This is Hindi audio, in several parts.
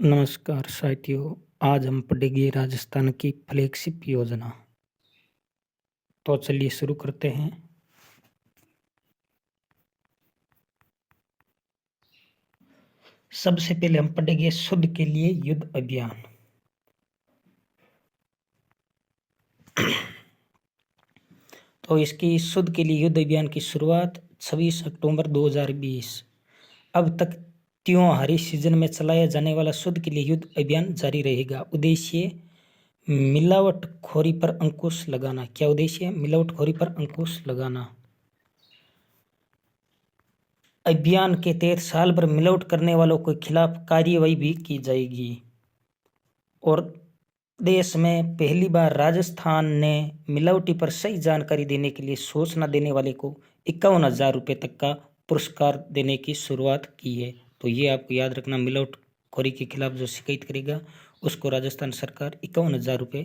नमस्कार साथियों। आज हम पढ़ेंगे राजस्थान की फ्लैगशिप योजना। तो चलिए शुरू करते हैं। सबसे पहले हम पढ़ेंगे शुद्ध के लिए युद्ध अभियान। तो इसकी शुद्ध के लिए युद्ध अभियान की शुरुआत 26 अक्टूबर 2020। अब तक त्योहारी सीजन में चलाया जाने वाला शुद्ध के लिए युद्ध अभियान जारी रहेगा। उद्देश्य मिलावटखोरी पर अंकुश लगाना। क्या उद्देश्य है? मिलावटखोरी पर अंकुश लगाना। अभियान के तहत साल भर मिलावट करने वालों के खिलाफ कार्यवाही भी की जाएगी। और देश में पहली बार राजस्थान ने मिलावटी पर सही जानकारी देने के लिए सूचना देने वाले को 51,000 रुपये तक का पुरस्कार देने की शुरुआत की है। तो ये आपको याद रखना, मिलावटखोरी के खिलाफ जो शिकायत करेगा उसको राजस्थान सरकार 51,000 रुपये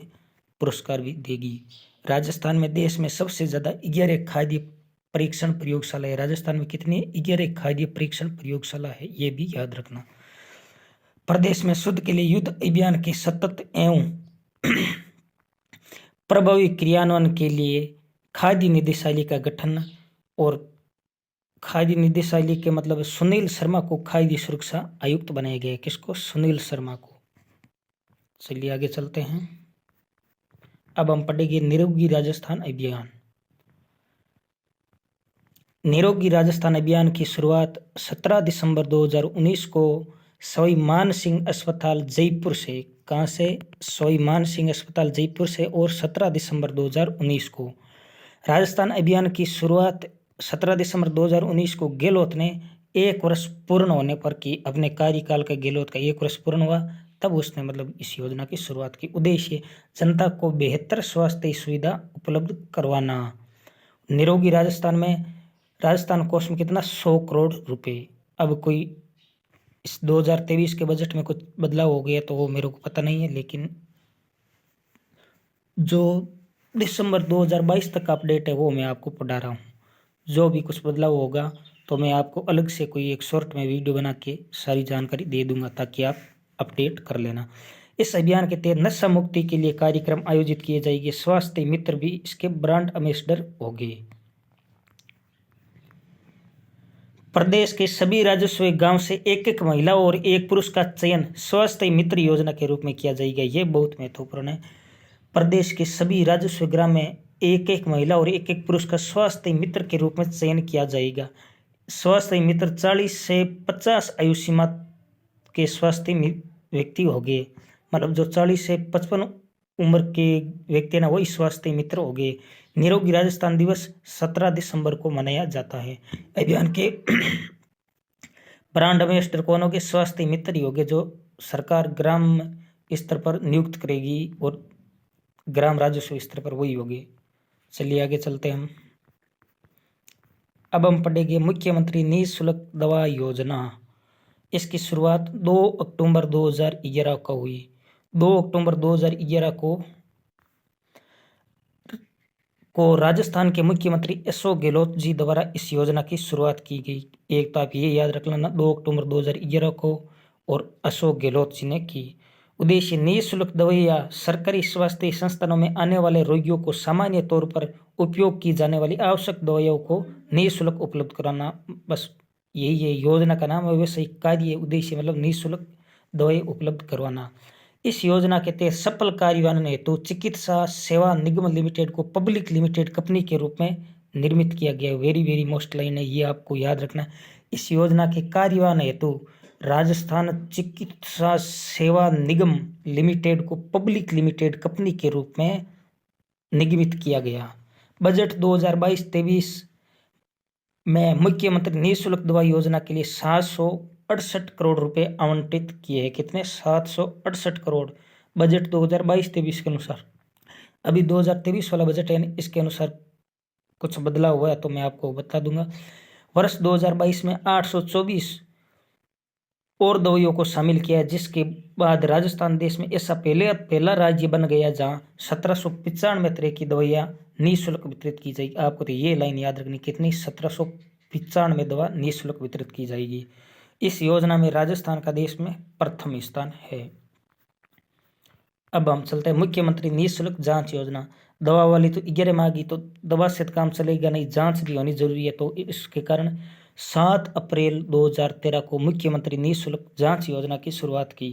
पुरस्कार भी देगी। राजस्थान में देश में सबसे ज़्यादा 11 खाद्य परीक्षण प्रयोगशाला है। राजस्थान में कितनी? 11 खाद्य परीक्षण प्रयोगशाला है, ये भी याद रखना। प्रदेश में शुद्ध के लिए युद्ध अभियान के सतत एवं प्रभावी क्रियान्वयन के लिए खाद्य निदेशालय का गठन। और खाद्य निदेशालय के मतलब सुनील शर्मा को खाद्य सुरक्षा आयुक्त बनाया गया है। किसको? सुनील शर्मा को। चलिए आगे चलते हैं। अब हम पढ़ेंगे निरोगी राजस्थान अभियान। निरोगी राजस्थान अभियान की शुरुआत 17 दिसंबर 2019 को सवाई मान सिंह अस्पताल जयपुर से। कहाँ से? सवाई मान सिंह अस्पताल जयपुर से। और 17 दिसंबर 2019 को राजस्थान अभियान की शुरुआत 17 दिसंबर 2019 को गहलोत ने 1 वर्ष पूर्ण होने पर की। अपने कार्यकाल का गहलोत का 1 वर्ष पूर्ण हुआ तब उसने मतलब इस योजना की शुरुआत की। उद्देश्य जनता को बेहतर स्वास्थ्य सुविधा उपलब्ध करवाना। निरोगी राजस्थान में राजस्थान कोष में कितना? 100 करोड़ रुपए। अब कोई इस 2023 के बजट में कुछ बदलाव हो गया तो वो मेरे को पता नहीं है, लेकिन जो दिसंबर 2022 तक का अपडेट है वो मैं आपको पढ़ा रहा हूँ। जो भी कुछ बदलाव होगा तो मैं आपको अलग से कोई एक शॉर्ट में वीडियो बना के सारी जानकारी दे दूंगा ताकि आप अपडेट कर लेना। इस अभियान के तहत नशा मुक्ति के लिए कार्यक्रम आयोजित किए जाएंगे। स्वास्थ्य मित्र भी इसके ब्रांड एम्बेसडर होंगे। प्रदेश के सभी राजस्व गांव से एक महिला और एक पुरुष का चयन स्वास्थ्य मित्र योजना के रूप में किया जाएगा। ये बहुत महत्वपूर्ण है। प्रदेश के सभी राजस्व ग्राम में एक महिला और एक पुरुष का स्वास्थ्य मित्र के रूप में चयन किया जाएगा। स्वास्थ्य मित्र 40 से 50 आयु सीमा के स्वास्थ्य व्यक्ति होंगे। मतलब जो 40 से 55 उम्र के व्यक्ति ना वही स्वास्थ्य मित्र होंगे। निरोगी राजस्थान दिवस 17 दिसंबर को मनाया जाता है। अभियान के ब्रांड एम्बेसडर कौन होंगे? स्वास्थ्य मित्र ही होंगे, जो सरकार ग्राम स्तर पर नियुक्त करेगी और ग्राम राजस्व स्तर पर वही होंगे। चलिए आगे चलते हैं हम। अब हम पढ़ेंगे मुख्यमंत्री निःशुल्क दवा योजना। इसकी शुरुआत 2 अक्टूबर 2011 को हुई। 2 अक्टूबर 2011 को राजस्थान के मुख्यमंत्री अशोक गहलोत जी द्वारा इस योजना की शुरुआत की गई। एक तो आप ये याद रख लेना, 2 अक्टूबर 2011 को और अशोक गहलोत जी ने की। उद्देश्य निःशुल्क दवाइयाँ सरकारी स्वास्थ्य संस्थानों में आने वाले रोगियों को सामान्य तौर पर उपयोग की जाने वाली आवश्यक दवाइयों को निःशुल्क उपलब्ध कराना। बस यही है योजना का नाम है। वैसे कार्य उद्देश्य मतलब निःशुल्क दवाई उपलब्ध करवाना। इस योजना के तहत सफल कार्यान्वयन हेतु चिकित्सा सेवा निगम लिमिटेड को पब्लिक लिमिटेड कंपनी के रूप में निर्मित किया गया। वेरी मोस्ट लाइन है, ये आपको याद रखना। इस योजना के कार्यान्वयन हेतु राजस्थान चिकित्सा सेवा निगम लिमिटेड को पब्लिक लिमिटेड कंपनी के रूप में निगमित किया गया। बजट 2022-23 में मुख्यमंत्री निःशुल्क दवा योजना के लिए 768 करोड़ रुपए आवंटित किए हैं। कितने? 768 करोड़ बजट 2022-23 के अनुसार। अभी 2023 वाला बजट है, इसके अनुसार कुछ बदलाव हुआ है तो मैं आपको बता दूंगा। वर्ष 2022 में 824 और दवाइयों को शामिल किया, जिसके बाद राजस्थान देश में ऐसा पहला राज्य बन गया जहां 1795 तरह की दवाइयाँ निःशुल्क वितरित की जाएगी। आपको तो ये लाइन याद रखनी, कितनी? 1795 दवा निःशुल्क वितरित की जाएगी। इस योजना में राजस्थान का देश में प्रथम स्थान है। अब हम चलते हैं मुख्यमंत्री निःशुल्क जांच योजना। दवा वाली तो 11 में आ गई, तो दवा से तो काम चलेगा नहीं, जांच भी होनी जरूरी है। तो इसके कारण 7 अप्रैल 2013 को मुख्यमंत्री निःशुल्क जांच योजना की शुरुआत की।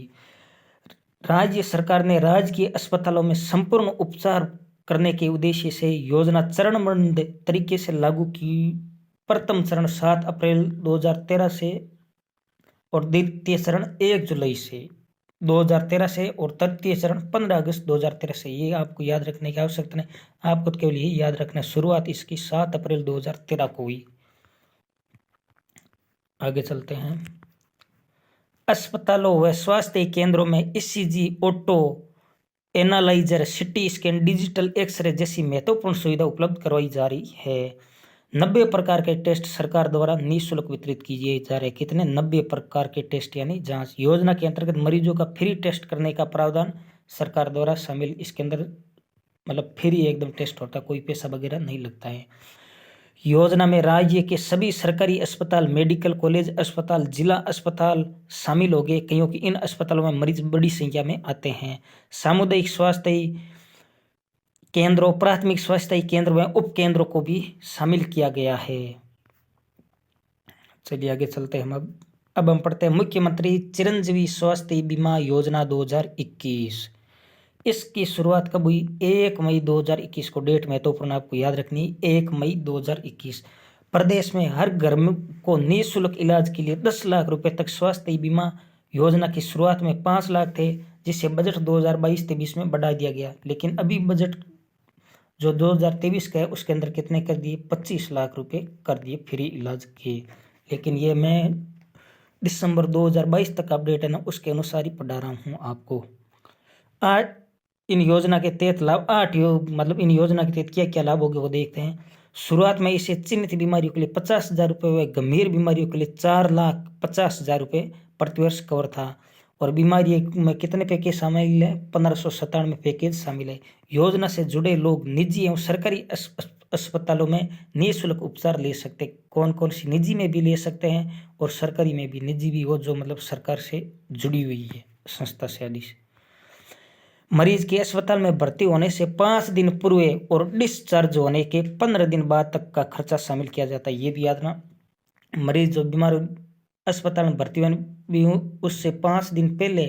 राज्य सरकार ने राजकीय अस्पतालों में संपूर्ण उपचार करने के उद्देश्य से योजना चरणबद्ध तरीके से लागू की। प्रथम चरण 7 अप्रैल 2013 से और द्वितीय चरण 1 जुलाई से 2013 से और तृतीय चरण 15 अगस्त 2013 से। ये आपको याद रखने की आवश्यकता नहीं, आपको केवल यही याद रखना, शुरुआत इसकी 7 अप्रैल 2013 को हुई। आगे चलते हैं। अस्पतालों व स्वास्थ्य केंद्रों में ECG, auto analyser, CT scan, digital X ray जैसी महत्वपूर्ण सुविधा उपलब्ध करवाई जा रही है। 90 प्रकार के टेस्ट सरकार द्वारा निःशुल्क वितरित किए जा रहे। कितने? 90 प्रकार के टेस्ट यानी जांच। योजना के अंतर्गत मरीजों का फ्री टेस्ट करने का प्रावधान सरकार द्वारा शामिल। इसके अंदर मतलब फ्री एकदम टेस्ट होता है, कोई पैसा वगैरह नहीं लगता है। योजना में राज्य के सभी सरकारी अस्पताल, मेडिकल कॉलेज अस्पताल, जिला अस्पताल शामिल हो गए, क्योंकि इन अस्पतालों में मरीज बड़ी संख्या में आते हैं। सामुदायिक स्वास्थ्य केंद्रों, प्राथमिक स्वास्थ्य केंद्र व उप केंद्रों को भी शामिल किया गया है। चलिए आगे चलते हैं हम। अब हम पढ़ते हैं मुख्यमंत्री चिरंजीवी स्वास्थ्य बीमा योजना 2021। इसकी शुरुआत कब हुई? 1 मई 2021 को। डेट महत्वपूर्ण आपको याद रखनी, 1 मई 2021। प्रदेश में हर घर को निःशुल्क इलाज के लिए 10 लाख रुपए तक स्वास्थ्य बीमा योजना की शुरुआत में 5 लाख थे, जिसे बजट 2022-23 में बढ़ा दिया गया। लेकिन अभी बजट जो 2023 का है उसके अंदर कितने कर दिए? 25 लाख रुपए कर दिए फ्री इलाज के। लेकिन ये मैं दिसंबर 2022 तक अपडेट है ना, उसके अनुसार ही पढ़ा रहा हूँ आपको। इन योजना के तहत लाभ 8 मतलब इन योजना के तहत क्या क्या लाभ होंगे वो देखते हैं। शुरुआत में इसे चिन्हित बीमारियों के लिए 50,000 रुपये व गंभीर बीमारियों के लिए 4,50,000 रुपये प्रतिवर्ष कवर था। और बीमारी में कितने पैकेज शामिल है? 1597 पैकेज शामिल है। योजना से जुड़े लोग निजी एवं सरकारी अस्पतालों में निःशुल्क उपचार ले सकते। कौन कौन सी? निजी में भी ले सकते हैं और सरकारी में भी। निजी भी वो जो मतलब सरकार से जुड़ी हुई है, संस्था से आदि से। मरीज के अस्पताल में भर्ती होने से 5 दिन पूर्व और डिस्चार्ज होने के 15 दिन बाद तक का खर्चा शामिल किया जाता है। ये भी याद ना, मरीज जो बीमार अस्पताल में भर्ती भी हूँ उससे 5 दिन पहले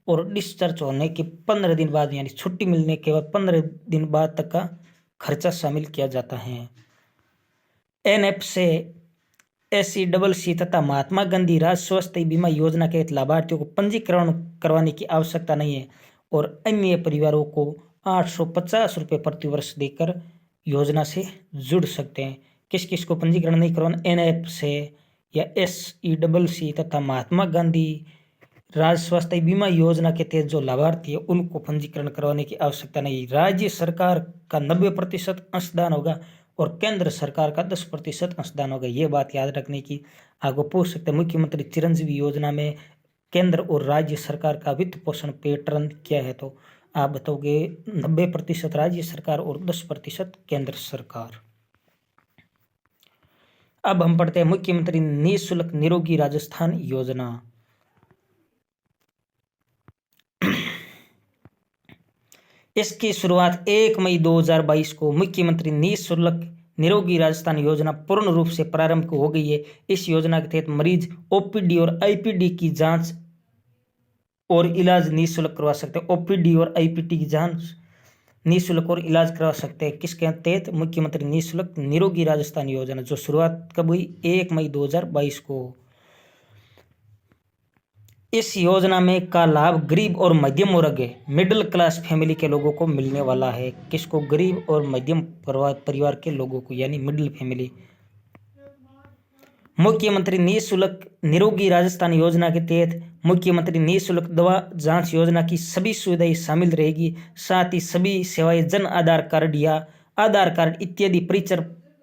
और डिस्चार्ज होने के 15 दिन बाद यानी छुट्टी मिलने के बाद 15 दिन बाद तक का खर्चा शामिल किया जाता है। NF से SCCC तथा महात्मा गांधी राज्य स्वास्थ्य बीमा योजना के लाभार्थियों को पंजीकरण करवाने की आवश्यकता नहीं है और अन्य परिवारों को 850 रुपये प्रतिवर्ष देकर योजना से जुड़ सकते हैं। किस किस को पंजीकरण नहीं करवाना? NF से या SCCC तथा महात्मा गांधी राज्य स्वास्थ्य बीमा योजना के तहत जो लाभार्थी है उनको पंजीकरण करवाने की आवश्यकता नहीं। राज्य सरकार का 90% अंशदान होगा और केंद्र सरकार का 10% अंशदान होगा। ये बात याद रखने की। आगे पूछ सकते हैं मुख्यमंत्री चिरंजीवी योजना में केंद्र और राज्य सरकार का वित्त पोषण पैटर्न क्या है? तो आप बताओगे 90% राज्य सरकार और 10% केंद्र सरकार। अब हम पढ़ते हैं मुख्यमंत्री निःशुल्क निरोगी राजस्थान योजना। इसकी शुरुआत 1 मई 2022 को मुख्यमंत्री निःशुल्क निरोगी राजस्थान योजना पूर्ण रूप से प्रारंभ हो गई है। इस योजना के तहत मरीज OPD और IPD की जांच और इलाज निःशुल्क करवा सकते हैं। OPD और IPD की जांच निःशुल्क और इलाज करवा सकते हैं। किसके तहत? मुख्यमंत्री निःशुल्क निरोगी राजस्थान योजना, जो शुरुआत कब हुई? 1 मई 2022 को। इस योजना में का लाभ गरीब और मध्यम वर्ग मिडिल क्लास फैमिली के लोगों को मिलने वाला है। किसको? गरीब और मध्यम परिवार के लोगों को, यानी मिडिल फैमिली। मुख्यमंत्री निःशुल्क निरोगी राजस्थान योजना के तहत मुख्यमंत्री निःशुल्क दवा जांच योजना की सभी सुविधाएं शामिल रहेगी। साथ ही सभी सेवाएं जन आधार कार्ड या आधार कार्ड इत्यादि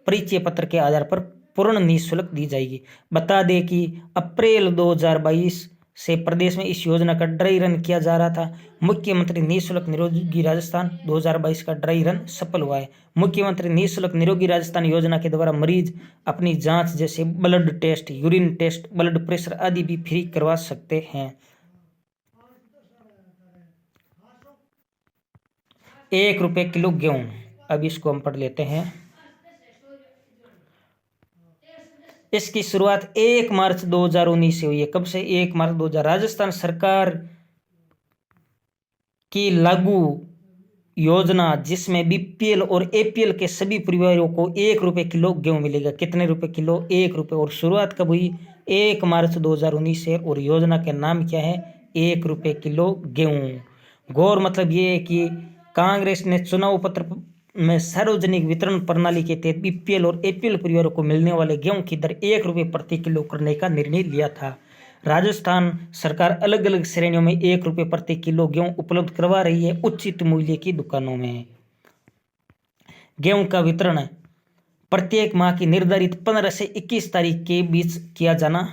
परिचय पत्र के आधार पर पूर्ण निःशुल्क दी जाएगी। बता दें कि अप्रैल 2022 से प्रदेश में इस योजना का ड्राई रन किया जा रहा था। मुख्यमंत्री निःशुल्क निरोगी राजस्थान 2022 का ड्राई रन सफल हुआ है। मुख्यमंत्री निःशुल्क निरोगी राजस्थान योजना के द्वारा मरीज अपनी जांच जैसे blood test, urine test, blood pressure आदि भी फ्री करवा सकते हैं। 1 रुपये किलो गेहूं, अब इसको हम पढ़ लेते हैं। इसकी शुरुआत 1 मार्च 2019 से हुई है। कब से? 1 मार्च 2000। राजस्थान सरकार की लागू योजना जिसमें बीपीएल और एपीएल के सभी परिवारों को 1 रुपये किलो गेहूं मिलेगा। कितने रुपए किलो? 1 रुपये। और शुरुआत कब हुई? 1 मार्च 2019 से। और योजना का नाम क्या है? 1 रुपये किलो गेहूं। गौर मतलब ये है कि कांग्रेस ने चुनाव पत्र में सार्वजनिक वितरण प्रणाली के तहत बीपीएल और एपीएल परिवारों को मिलने वाले गेहूं की दर 1 रुपये प्रति किलो करने का निर्णय लिया था। राजस्थान सरकार अलग अलग श्रेणियों में 1 रुपये प्रति किलो गेहूं उपलब्ध करवा रही है उचित मूल्य की दुकानों में। गेहूं का वितरण प्रत्येक माह की निर्धारित 15 से 21 तारीख के बीच किया जाना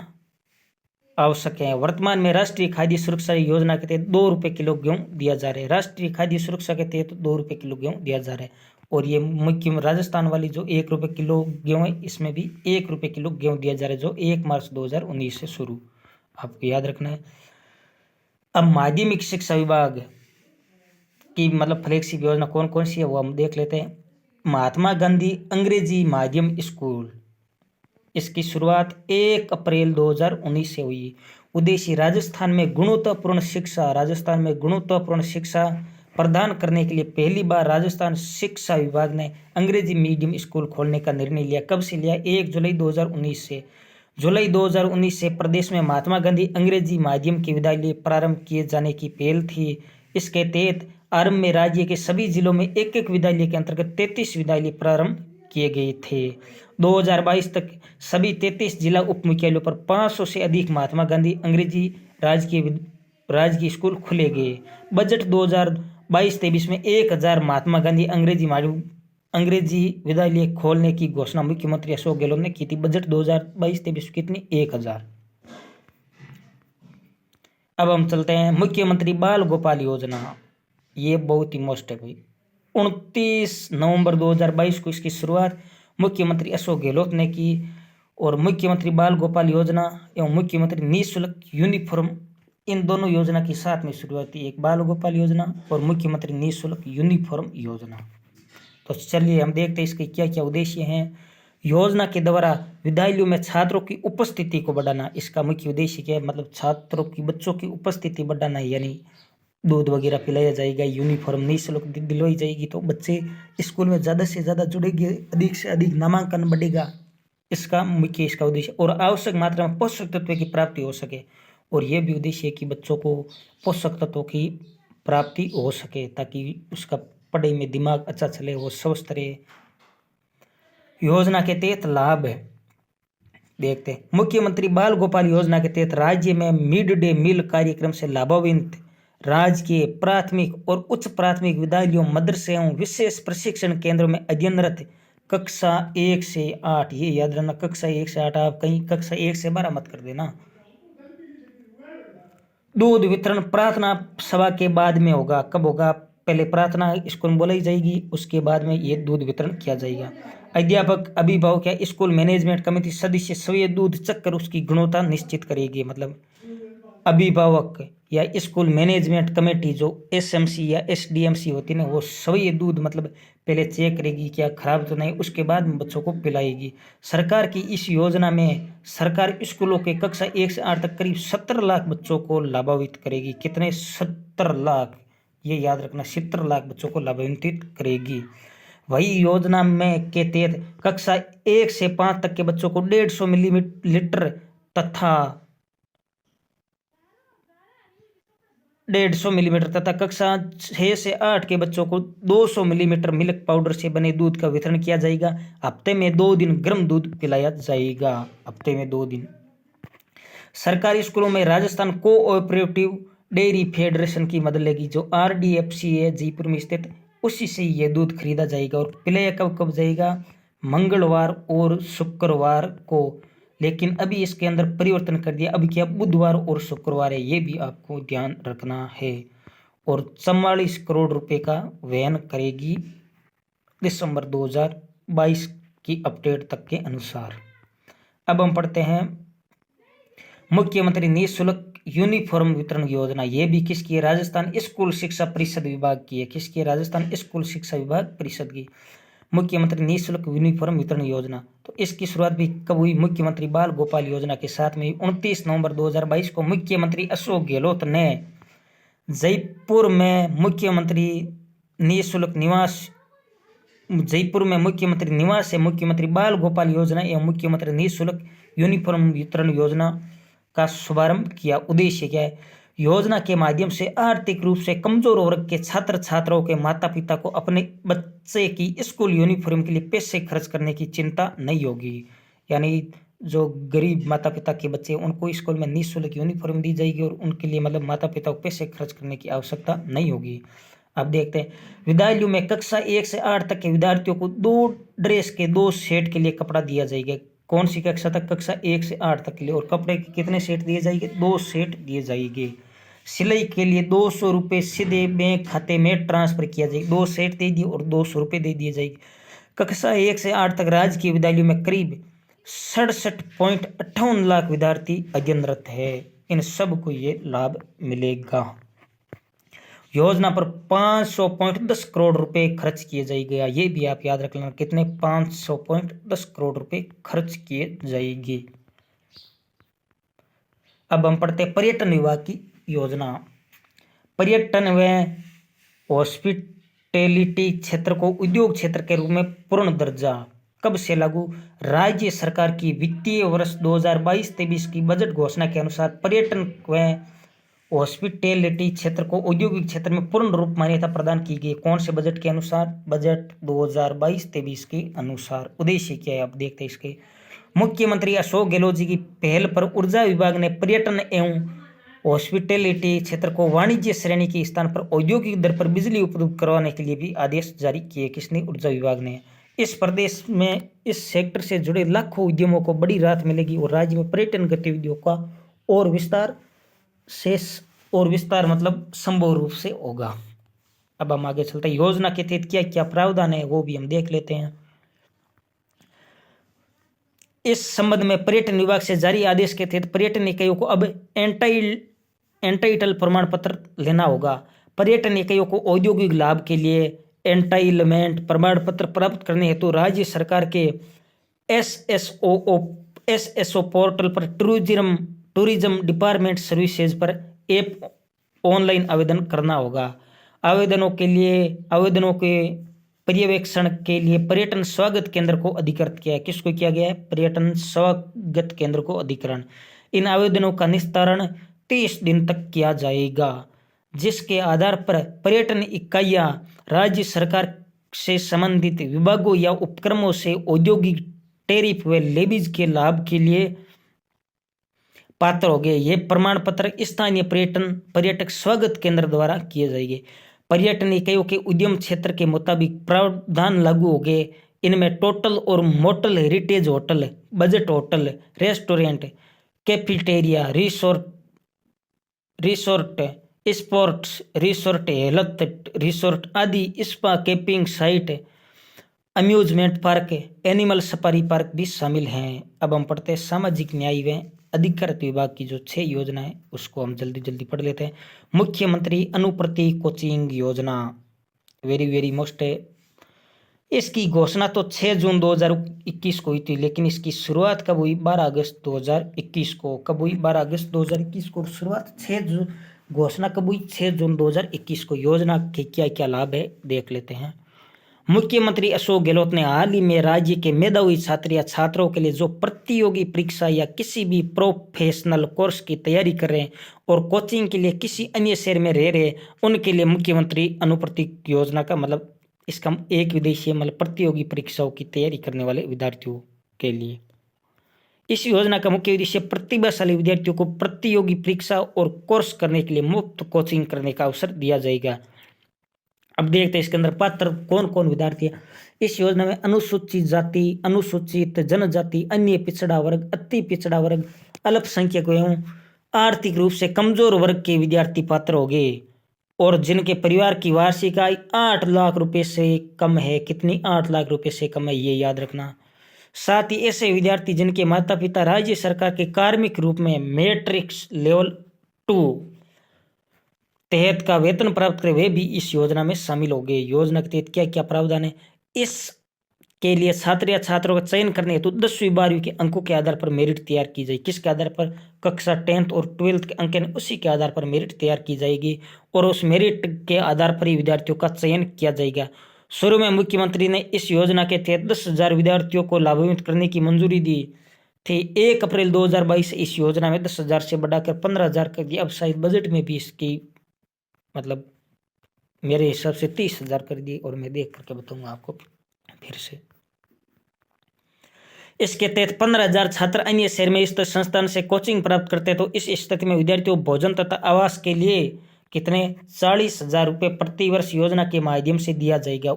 आवश्यक है। वर्तमान में राष्ट्रीय खाद्य सुरक्षा योजना के तहत 2 रुपये किलो गेहूं दिया जा रहा है। राष्ट्रीय खाद्य सुरक्षा के तहत 2 रुपये किलो गेहूं दिया जा रहा है। और ये मुख्य राजस्थान वाली जो 1 रुपये किलो गेहूं है, इसमें भी 1 रुपये किलो गेहूं दिया जा रहा है, जो 1 मार्च 2019 से शुरू, आपको याद रखना है। अब माध्यमिक शिक्षा विभाग की मतलब फ्लैगशिप योजना कौन कौन सी है वो हम देख लेते हैं। महात्मा गांधी अंग्रेजी माध्यम स्कूल, इसकी शुरुआत 1 अप्रैल 2019 से हुई। उद्देश्य राजस्थान में गुणवत्तापूर्ण शिक्षा प्रदान करने के लिए पहली बार राजस्थान शिक्षा विभाग ने अंग्रेजी मीडियम स्कूल खोलने का निर्णय लिया। कब से लिया? 1 जुलाई 2019 से। जुलाई 2019 से प्रदेश में महात्मा गांधी अंग्रेजी माध्यम के विद्यालय प्रारंभ किए जाने की पहल थी। इसके तहत आरंभ में राज्य के सभी जिलों में एक विद्यालय के अंतर्गत 33 विद्यालय प्रारंभ किए गए थे। 2022 तक सभी 33 जिला उप मुख्यालयों पर 500 से अधिक महात्मा गांधी अंग्रेजी राजकीय स्कूल खुले गए। बजट 2022-23 में 1000 महात्मा गांधी अंग्रेजी विद्यालय खोलने की घोषणा मुख्यमंत्री अशोक गहलोत ने की थी। बजट 2022-23 कितनी? 1000। अब हम चलते हैं मुख्यमंत्री बाल गोपाल योजना। ये बहुत ही मोस्ट है भाई। 29 नवंबर 2022 को इसकी शुरुआत मुख्यमंत्री अशोक गहलोत ने की। और मुख्यमंत्री बाल गोपाल योजना एवं मुख्यमंत्री निःशुल्क यूनिफॉर्म, इन दोनों योजना की साथ में शुरुआत हुई, एक बाल गोपाल योजना और मुख्यमंत्री निःशुल्क यूनिफॉर्म योजना। तो चलिए हम देखते हैं इसके क्या क्या उद्देश्य हैं। योजना के द्वारा विद्यालयों में छात्रों की उपस्थिति को बढ़ाना, इसका मुख्य उद्देश्य क्या है? मतलब छात्रों की, बच्चों की उपस्थिति बढ़ाना, यानी दूध वगैरह पिलाया जाएगा, यूनिफॉर्म निःशुल्क दिलवाई जाएगी, तो बच्चे स्कूल में ज़्यादा से ज़्यादा जुड़ेंगे, अधिक से अधिक नामांकन बढ़ेगा, इसका मुख्य इसका उद्देश्य। और आवश्यक मात्रा में पोषक तत्व की प्राप्ति हो सके, और यह भी उद्देश्य है कि बच्चों को पोषक तत्वों की प्राप्ति हो सके ताकि उसका पढ़ाई में दिमाग अच्छा चले, वो स्वस्थ रहे। योजना के तहत लाभ देखते हैं। मुख्यमंत्री बाल गोपाल योजना के तहत राज्य में मिड डे मील कार्यक्रम से लाभान्वित राज्य के प्राथमिक और उच्च प्राथमिक विद्यालयों, मदरसे एवं विशेष प्रशिक्षण केंद्रों में अध्ययनरत कक्षा 1 से 8, ये याद रखना, कक्षा 1 से 8, आप कहीं कक्षा 1 से 12 मत कर देना। दूध वितरण प्रार्थना सभा के बाद में होगा। कब होगा? पहले प्रार्थना स्कूल में बोलाई जाएगी, उसके बाद में ये दूध वितरण किया जाएगा। अध्यापक, अभिभावक या स्कूल मैनेजमेंट कमेटी सदस्य स्वयं दूध चख कर उसकी गुणवत्ता निश्चित करेगी। मतलब अभिभावक या स्कूल मैनेजमेंट कमेटी जो एसएमसी या एसडीएमसी होती है ना, वो सभी दूध मतलब पहले चेक करेगी क्या खराब तो नहीं, उसके बाद में बच्चों को पिलाएगी। सरकार की इस योजना में सरकार स्कूलों के कक्षा 1 से 8 तक करीब 70 लाख बच्चों को लाभान्वित करेगी। कितने? 70 लाख, ये याद रखना, 70 लाख बच्चों को लाभान्वित करेगी। वही योजना में के तहत कक्षा 1 से 5 तक के बच्चों को 150 मिलीलीटर तथा 150 मिलीमीटर तथा कक्षा 6 से 8 के बच्चों को 200 मिलीमीटर मिल्क पाउडर से बने दूध का वितरण किया जाएगा। हफ्ते में 2 दिन गर्म दूध पिलाया जाएगा, हफ्ते में 2 दिन। सरकारी स्कूलों में राजस्थान कोऑपरेटिव डेयरी फेडरेशन की मदद लेगी, जो आरडीएफसी है जयपुर में स्थित, उसी से ये दूध खरीदा जाएगा। और पिलाया कब कब जाएगा? मंगलवार और शुक्रवार को लेकिन अभी इसके अंदर परिवर्तन कर दिया। अभी क्या बुधवार और शुक्रवार है, ये भी आपको ध्यान रखना है। और 44 करोड़ रुपए का व्ययन करेगी दिसंबर 2022 की अपडेट तक के अनुसार। अब हम पढ़ते हैं मुख्यमंत्री निःशुल्क यूनिफॉर्म वितरण योजना। ये भी किसकी है? राजस्थान स्कूल शिक्षा परिषद विभाग की है। किसकी है? राजस्थान स्कूल शिक्षा विभाग परिषद की मुख्यमंत्री निःशुल्क यूनिफॉर्म वितरण योजना। तो इसकी शुरुआत भी कब हुई? मुख्यमंत्री बाल गोपाल योजना के साथ में 29 नवंबर 2022 को मुख्यमंत्री अशोक गहलोत ने जयपुर में मुख्यमंत्री निवास से मुख्यमंत्री बाल गोपाल योजना एवं मुख्यमंत्री निःशुल्क यूनिफॉर्म वितरण योजना का शुभारंभ किया। उद्देश्य क्या है? योजना के माध्यम से आर्थिक रूप से कमजोर वर्ग के छात्र छात्राओं के माता पिता को अपने बच्चे की स्कूल यूनिफॉर्म के लिए पैसे खर्च करने की चिंता नहीं होगी। यानी जो गरीब माता पिता के बच्चे उनको स्कूल में निःशुल्क यूनिफॉर्म दी जाएगी और उनके लिए मतलब माता पिता को पैसे खर्च करने की आवश्यकता नहीं होगी। अब देखते हैं विद्यालयों में कक्षा 1 से 8 तक के विद्यार्थियों को 2 ड्रेस के 2 सेट के लिए कपड़ा दिया जाएगा। कौन सी कक्षा तक? कक्षा 1 से 8 तक के लिए। और कपड़े के कितने सेट दिए जाएंगे? 2 सेट दिए जाएंगे। सिलाई के लिए 200 रुपये सीधे बैंक खाते में ट्रांसफर किया जाएगा। 2 सेट दे दिए और 200 रुपये दे दिए जाएंगे। कक्षा 1 से 8 तक राजकीय विद्यालयों में करीब 67.58 लाख विद्यार्थी अध्ययनरत है। इन सबको ये लाभ मिलेगा। योजना पर 500.10 करोड़ रुपए खर्च किए जाएगा। ये भी आप याद रख लेना, कितने? 500.10 करोड़ रुपए खर्च किए जाएंगे। अब हम पढ़ते हैं पर्यटन विभाग की योजना। पर्यटन व हॉस्पिटैलिटी क्षेत्र को उद्योग क्षेत्र के रूप में पूर्ण दर्जा कब से लागू? राज्य सरकार की वित्तीय वर्ष 2022-23 की बजट घोषणा के अनुसार पर्यटन व हॉस्पिटैलिटी क्षेत्र को औद्योगिक क्षेत्र में पूर्ण रूप मान्यता प्रदान की गई। कौन से बजट के अनुसार? बजट 2022-23 के अनुसार। उद्देश्य क्या है? आप देखते हैं इसके। मुख्यमंत्री अशोक गहलोत जी की पहल पर ऊर्जा विभाग ने पर्यटन एवं हॉस्पिटैलिटी क्षेत्र को वाणिज्य श्रेणी के स्थान पर औद्योगिक दर पर बिजली उपलब्ध करवाने के लिए भी आदेश जारी किए। किसने? ऊर्जा विभाग ने। इस प्रदेश में इस सेक्टर से जुड़े लाखों उद्यमों को बड़ी राहत मिलेगी और राज्य में पर्यटन गतिविधियों का और विस्तार मतलब संभव रूप से होगा। अब हम आगे चलते हैं। योजना के तहत क्या क्या प्रावधान है वो भी हम देख लेते हैं। इस संबंध में पर्यटन विभाग से जारी आदेश के तहत पर्यटन इकाइयों को अब एंटाइटल प्रमाण पत्र लेना होगा। पर्यटन इकाइयों को औद्योगिक लाभ के लिए एंटाइलमेंट प्रमाण पत्र प्राप्त करने हेतु राज्य सरकार के एसएसओ पोर्टल पर टूरिज्म डिपार्टमेंट सर्विसेज पर ऐप ऑनलाइन आवेदन करना होगा। आवेदनों के पर्यवेक्षण के लिए पर्यटन स्वागत केंद्र को अधिकृत किया है। किसको किया गया है? पर्यटन स्वागत केंद्र को अधिकरण। इन आवेदनों का निस्तारण 30 दिन तक किया जाएगा, जिसके आधार पर पर्यटन इकाइयां राज्य सरकार से संबंधित विभागों या उपक्रमों से औद्योगिक टैरिफ व लेवीज के लाभ के लिए पात्र हो गए। ये प्रमाण पत्र स्थानीय पर्यटक स्वागत केंद्र द्वारा किए जाएंगे। पर्यटन इकाइयों के उद्यम क्षेत्र के मुताबिक प्रावधान लागू हो गए। इनमें टोटल और motel heritage hotel, budget hotel, restaurant, cafeteria, resort, sports resort, health resort आदि, spa, camping site, amusement park, animal safari park भी शामिल हैं। अब हम पढ़ते हैं सामाजिक न्याय व अधिकृत विभाग की जो 6 योजना है उसको हम जल्दी पढ़ लेते हैं। मुख्यमंत्री अनुप्रति कोचिंग योजना वेरी वेरी मोस्ट है। इसकी घोषणा तो 6 जून 2021 को हुई थी, लेकिन इसकी शुरुआत कब हुई? 12 अगस्त 2021 को। कब हुई? 12 अगस्त 2021 को शुरुआत। 6 जून घोषणा कब हुई? 6 जून 2021 को। योजना के क्या क्या लाभ है देख लेते हैं। मुख्यमंत्री अशोक गहलोत ने हाल ही में राज्य के मेधावी छात्र या छात्रों के लिए जो प्रतियोगी परीक्षा या किसी भी प्रोफेशनल कोर्स की तैयारी कर रहे हैं और कोचिंग के लिए किसी अन्य शहर में रह रहे हैं, उनके लिए मुख्यमंत्री अनुप्रति योजना का मतलब इसका एक उद्देश्य मतलब प्रतियोगी परीक्षाओं की तैयारी करने वाले विद्यार्थियों के लिए। इस योजना का मुख्य उद्देश्य प्रतिभाशाली विद्यार्थियों को प्रतियोगी परीक्षा और कोर्स करने के लिए मुफ्त कोचिंग करने का अवसर दिया जाएगा। अब देखते हैं इसके अंदर पात्र कौन कौन विद्यार्थी है। इस योजना में अनुसूचित जाति, अनुसूचित जनजाति, अन्य पिछड़ा वर्ग, अति पिछड़ा वर्ग, अल्पसंख्यक एवं आर्थिक रूप से कमजोर वर्ग के विद्यार्थी पात्र होंगे और जिनके परिवार की वार्षिक आय 8 लाख रुपए से कम है। कितनी? 8 लाख रुपए से कम है, ये याद रखना। साथ ही ऐसे विद्यार्थी जिनके माता पिता राज्य सरकार के कार्मिक रूप में मैट्रिक्स लेवल 2 तहत का वेतन प्राप्त करे, वे भी इस योजना में शामिल हो गए। योजना के तहत क्या क्या प्रावधान है? इसके लिए छात्र या छात्रों का चयन करने हेतु 10वीं 12वीं के अंकों के आधार पर मेरिट तैयार की जाएगी। किसके आधार पर? कक्षा 10th और 12th के अंक हैं, उसी के आधार पर मेरिट तैयार की जाएगी और उस मेरिट के आधार पर ही विद्यार्थियों का चयन किया जाएगा। शुरू में मुख्यमंत्री ने इस योजना के तहत 10,000 विद्यार्थियों को लाभान्वित करने की मंजूरी दी थी। 1 अप्रैल 2022 से इस योजना में 10,000 से बढ़ाकर 15,000 कर दिया। अब शायद बजट में भी इसकी मतलब मेरे हिसाब से 30,000 कर दी और मैं देख करके बताऊंगा आपको फिर से। इसके तहत 15,000 छात्र अन्य शहर में स्थित संस्थान से कोचिंग प्राप्त करते हैं, तो इस स्थिति में विद्यार्थियों भोजन तथा आवास के लिए कितने? 40,000 रुपये प्रति वर्ष योजना के माध्यम से दिया जाएगा।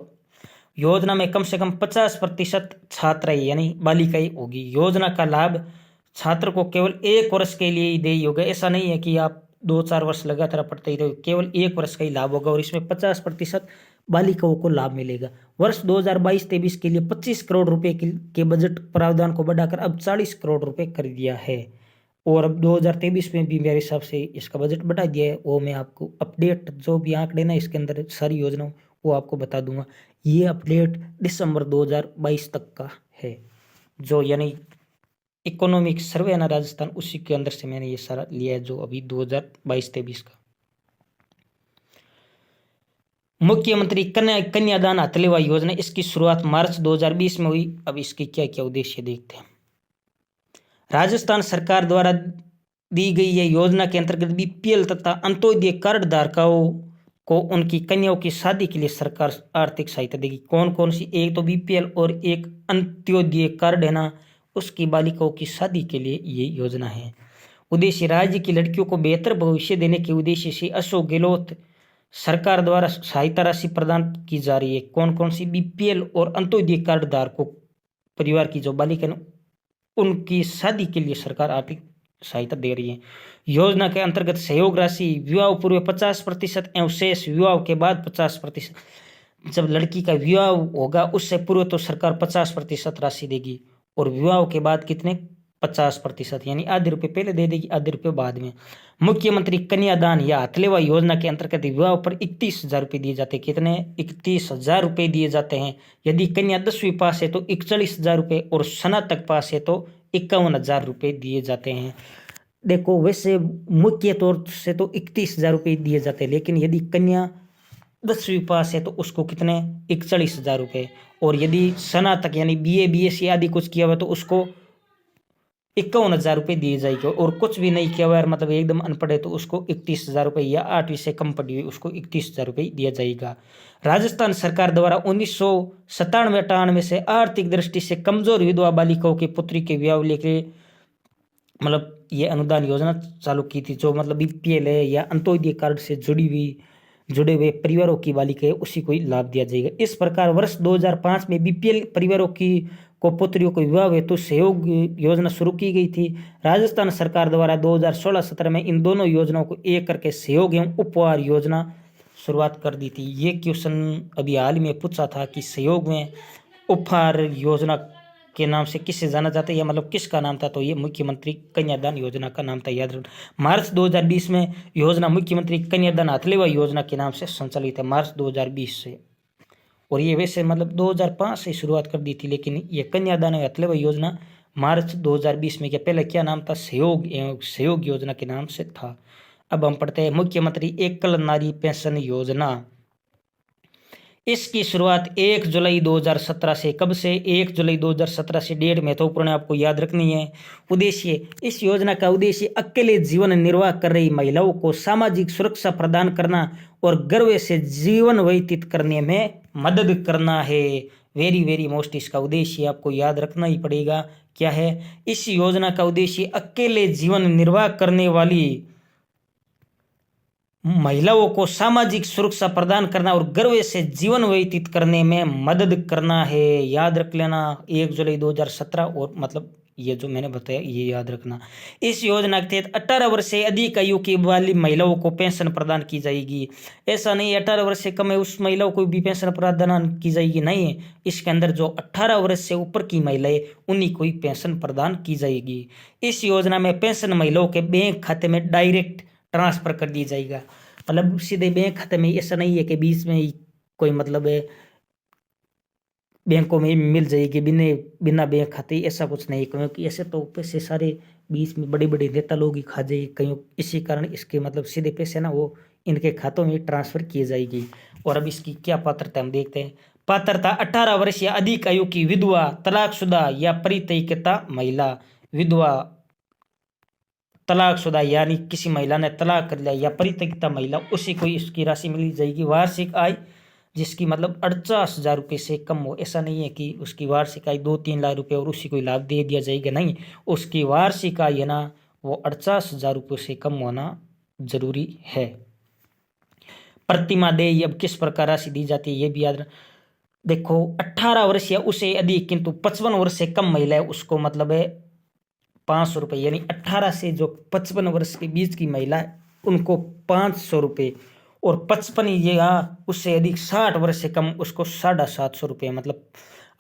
योजना में कम से कम 50% छात्र यानी बालिकाएं होगी। योजना का लाभ छात्र को केवल 1 वर्ष के लिए ही देय होगा। ऐसा नहीं है कि आप 2-4 वर्ष लगातार पढ़ते ही रहो, केवल 1 वर्ष का ही लाभ होगा और इसमें 50% बालिकाओं को लाभ मिलेगा। वर्ष 2022-23 के लिए 25 करोड़ रुपए के बजट प्रावधान को बढ़ाकर अब 40 करोड़ रुपए कर दिया है और अब 2023 में भी मेरे हिसाब से इसका बजट बढ़ा दिया है। वो मैं आपको अपडेट जो भी आंकड़े ना इसके अंदर सारी योजना वो आपको बता दूंगा। ये अपडेट दिसंबर 2022 तक का है, जो यानी इकोनॉमिक सर्वे है ना राजस्थान, उसी के अंदर से मैंने ये सारा लिया है जो अभी 2022-23 का। मुख्यमंत्री कन्यादान हथलेवा योजना, इसकी शुरुआत मार्च 2020 में हुई। अब इसकी क्या क्या उद्देश्य देखते हैं। राजस्थान सरकार द्वारा दी गई यह योजना के अंतर्गत बीपीएल तथा अंत्योदय कार्ड धारकों को उनकी कन्याओं की शादी के लिए सरकार आर्थिक सहायता देगी। कौन कौन सी? एक तो बीपीएल और एक अंत्योदय कार्ड है ना, उसकी बालिकाओं की शादी के लिए ये योजना है। उद्देश्य राज्य की लड़कियों को बेहतर भविष्य देने के उद्देश्य से अशोक गहलोत सरकार द्वारा सहायता राशि प्रदान की जा रही है। कौन कौन सी? बीपीएल और अंत्योदय कार्ड धारकों परिवार की जो बालिका उनकी शादी के लिए सरकार आर्थिक सहायता दे रही है। योजना के अंतर्गत सहयोग राशि विवाह पूर्व 50% एवं शेष विवाह के बाद 50%। जब लड़की का विवाह होगा उससे पूर्व तो सरकार 50% राशि देगी और विवाह के बाद कितने? 50%, यानी आधे रुपये पहले दे देगी, आधे रुपये बाद में। मुख्यमंत्री कन्यादान या हथलेवा योजना के अंतर्गत विवाह पर 31,000 रुपये दिए जाते हैं। कितने? 31,000 रुपये दिए जाते हैं। यदि कन्या 10वीं पास है तो 41,000 रुपये और स्नातक पास है तो 51,000 रुपये दिए जाते हैं। देखो वैसे मुख्य तौर से तो 31,000 रुपये दिए जाते हैं, लेकिन यदि कन्या 10वीं पास है तो उसको कितने? 41,000 रुपये और यदि स्नातक यानी बीए बीएससी आदि कुछ किया हुआ तो उसको 51,000 रुपये दिए जाएंगे और कुछ भी नहीं किया हुआ है मतलब एकदम अनपढ़ है तो उसको 31,000 रुपये या 8वीं से कम पढ़ी हुई उसको 31,000 रुपये दिया जाएगा। राजस्थान सरकार द्वारा 1997-98 से आर्थिक दृष्टि से कमजोर विधवा बालिकाओं की पुत्री के विवाह लेके मतलब ये अनुदान योजना चालू की थी। जो मतलब बीपीएल है या अंत्योदय कार्ड से जुड़े हुए परिवारों की बालिका है उसी को ही लाभ दिया जाएगा। इस प्रकार वर्ष 2005 में बीपीएल परिवारों को पुत्रियों को विवाह हेतु सहयोग योजना शुरू की गई थी। राजस्थान सरकार द्वारा 2016-17 में इन दोनों योजनाओं को एक करके सहयोग एवं उपहार योजना शुरुआत कर दी थी। ये क्वेश्चन अभी हाल ही में पूछा था कि सहयोग में उपहार योजना के नाम से किससे जाना जाता है या मतलब किसका नाम था, तो ये मुख्यमंत्री कन्यादान योजना का नाम था, याद रखना। मार्च 2020 में योजना मुख्यमंत्री कन्यादान हथलेवा योजना के नाम से संचालित है, मार्च 2020 से। और ये वैसे मतलब 2005 से शुरुआत कर दी थी, लेकिन ये कन्यादान हथलेवा योजना मार्च 2020 में क्या पहले क्या नाम था? सहयोग योजना के नाम से था। अब हम पढ़ते हैं मुख्यमंत्री एकल नारी पेंशन योजना। इसकी शुरुआत 1 जुलाई 2017 से। कब से? 1 जुलाई 2017 से। डेट महत्वपूर्ण आपको याद रखनी है। उद्देश्य, इस योजना का उद्देश्य अकेले जीवन निर्वाह कर रही महिलाओं को सामाजिक सुरक्षा प्रदान करना और गर्व से जीवन व्यतीत करने में मदद करना है। वेरी वेरी मोस्ट इसका उद्देश्य आपको याद रखना ही पड़ेगा। क्या है इस योजना का उद्देश्य? अकेले जीवन निर्वाह करने वाली महिलाओं को सामाजिक सुरक्षा प्रदान करना और गर्व से जीवन व्यतीत करने में मदद करना है। याद रख लेना 1 जुलाई 2017 और मतलब ये जो मैंने बताया ये याद रखना। इस योजना के तहत 18 वर्ष से अधिक आयु की वाली महिलाओं को पेंशन प्रदान की जाएगी। ऐसा नहीं 18 वर्ष से कम है उस महिलाओं को भी पेंशन प्रदान की जाएगी, नहीं है। इसके अंदर जो 18 वर्ष से ऊपर की महिलाएं उन्हीं को ही पेंशन प्रदान की जाएगी। इस योजना में पेंशन महिलाओं के बैंक खाते में डायरेक्ट ट्रांसफर कर दिया जाएगा, मतलब सीधे बैंक खाते में। ऐसा नहीं है कि बीच में ही कोई मतलब है बैंकों में मिल जाएगी बिना बिना बैंक खाते, ऐसा कुछ नहीं। क्योंकि ऐसे तो पैसे सारे बीच में बड़े बड़े नेता लोग ही खा जाएंगे कहीं, इसी कारण इसके मतलब सीधे पैसे ना वो इनके खातों में ट्रांसफर किए जाएगी। और अब इसकी क्या पात्रता हम देखते हैं। पात्रता 18 वर्ष या अधिक आयु की विधवा, तलाकशुदा या परित्यक्ता महिला। विधवा, तलाकशुदा यानी किसी महिला ने तलाक कर लिया या परित्यक्ता महिला, उसी को इसकी राशि मिल जाएगी। वार्षिक आय जिसकी मतलब 48,000 रुपये से कम हो। ऐसा नहीं है कि उसकी वार्षिक आय 2-3 लाख रुपये और उसी को लाभ दे दिया जाएगा, नहीं। उसकी वार्षिक आय है ना वो 48,000 रुपये से कम होना जरूरी है। प्रतिमा देय अब किस प्रकार राशि दी जाती है ये भी याद देखो। 18 वर्ष या उसे अधिक किंतु 55 वर्ष से कम महिला है उसको मतलब है 500 रुपये, यानी 18 से जो 55 वर्ष के बीच की महिला है उनको 500 रुपये, और 55 या उससे अधिक 60 वर्ष से कम उसको 750 रुपये। मतलब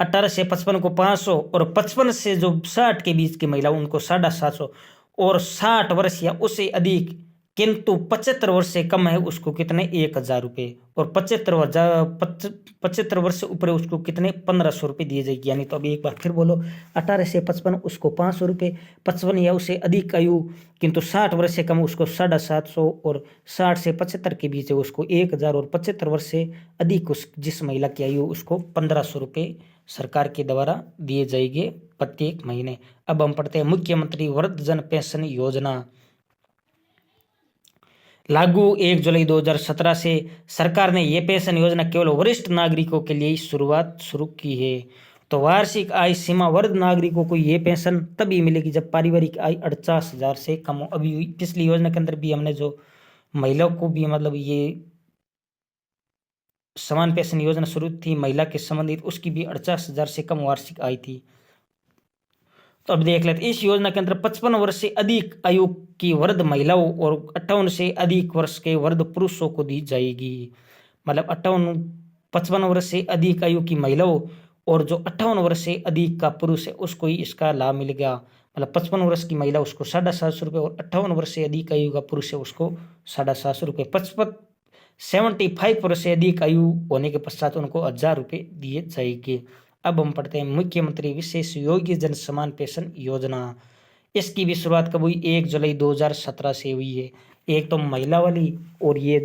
18 से 55 को 500 और 55 से जो 60 के बीच की महिला उनको 750, और 60 वर्ष या उससे अधिक किंतु 75 वर्ष से कम है उसको कितने 1,000 रुपये, और 75 वर्ष से ऊपर है उसको कितने 1,500 रुपये दिए जाएगी। यानी तो अभी एक बार फिर बोलो, 18 से 55 उसको 500 रुपये, 55 या उससे अधिक आयु किंतु 60 वर्ष से कम उसको 750, और 60 से 75 के बीच है उसको 1,000, और 75 वर्ष से अधिक उस जिस महिला की आयु उसको 1,500 रुपये सरकार के द्वारा दिए जाएंगे प्रत्येक महीने। अब हम पढ़ते हैं मुख्यमंत्री वृद्धजन पेंशन योजना। लागू 1 जुलाई 2017 से सरकार ने ये पेंशन योजना केवल वरिष्ठ नागरिकों के लिए ही शुरू की है। तो वार्षिक आय सीमा वृद्ध नागरिकों को ये पेंशन तभी मिलेगी जब पारिवारिक आय 48,000 से कम हो। अभी पिछली योजना के अंदर भी हमने जो महिलाओं को भी मतलब ये समान पेंशन योजना शुरू थी महिला के संबंधित, उसकी भी 48,000 से कम वार्षिक आय थी। तो अब देख लेते इस योजना के अंदर 55 वर्ष से अधिक आयु की वृद्ध महिलाओं और 58 से अधिक वर्ष के वृद्ध पुरुषों को दी जाएगी। मतलब 55 वर्ष से अधिक आयु की महिलाओं और जो 58 वर्ष से अधिक का पुरुष है उसको ही इसका लाभ मिलेगा। मतलब 55 वर्ष की महिला उसको 750 रुपये, और 58 वर्ष से अधिक आयु का पुरुष है उसको 750 रुपये। 75 वर्ष से अधिक आयु होने के पश्चात उनको 1,000 रुपये दिए जाएंगे। अब हम पढ़ते हैं मुख्यमंत्री विशेष योग्य जन समान पेंशन योजना। इसकी भी शुरुआत कब हुई 1 जुलाई 2017 से हुई है। एक तो महिला वाली और ये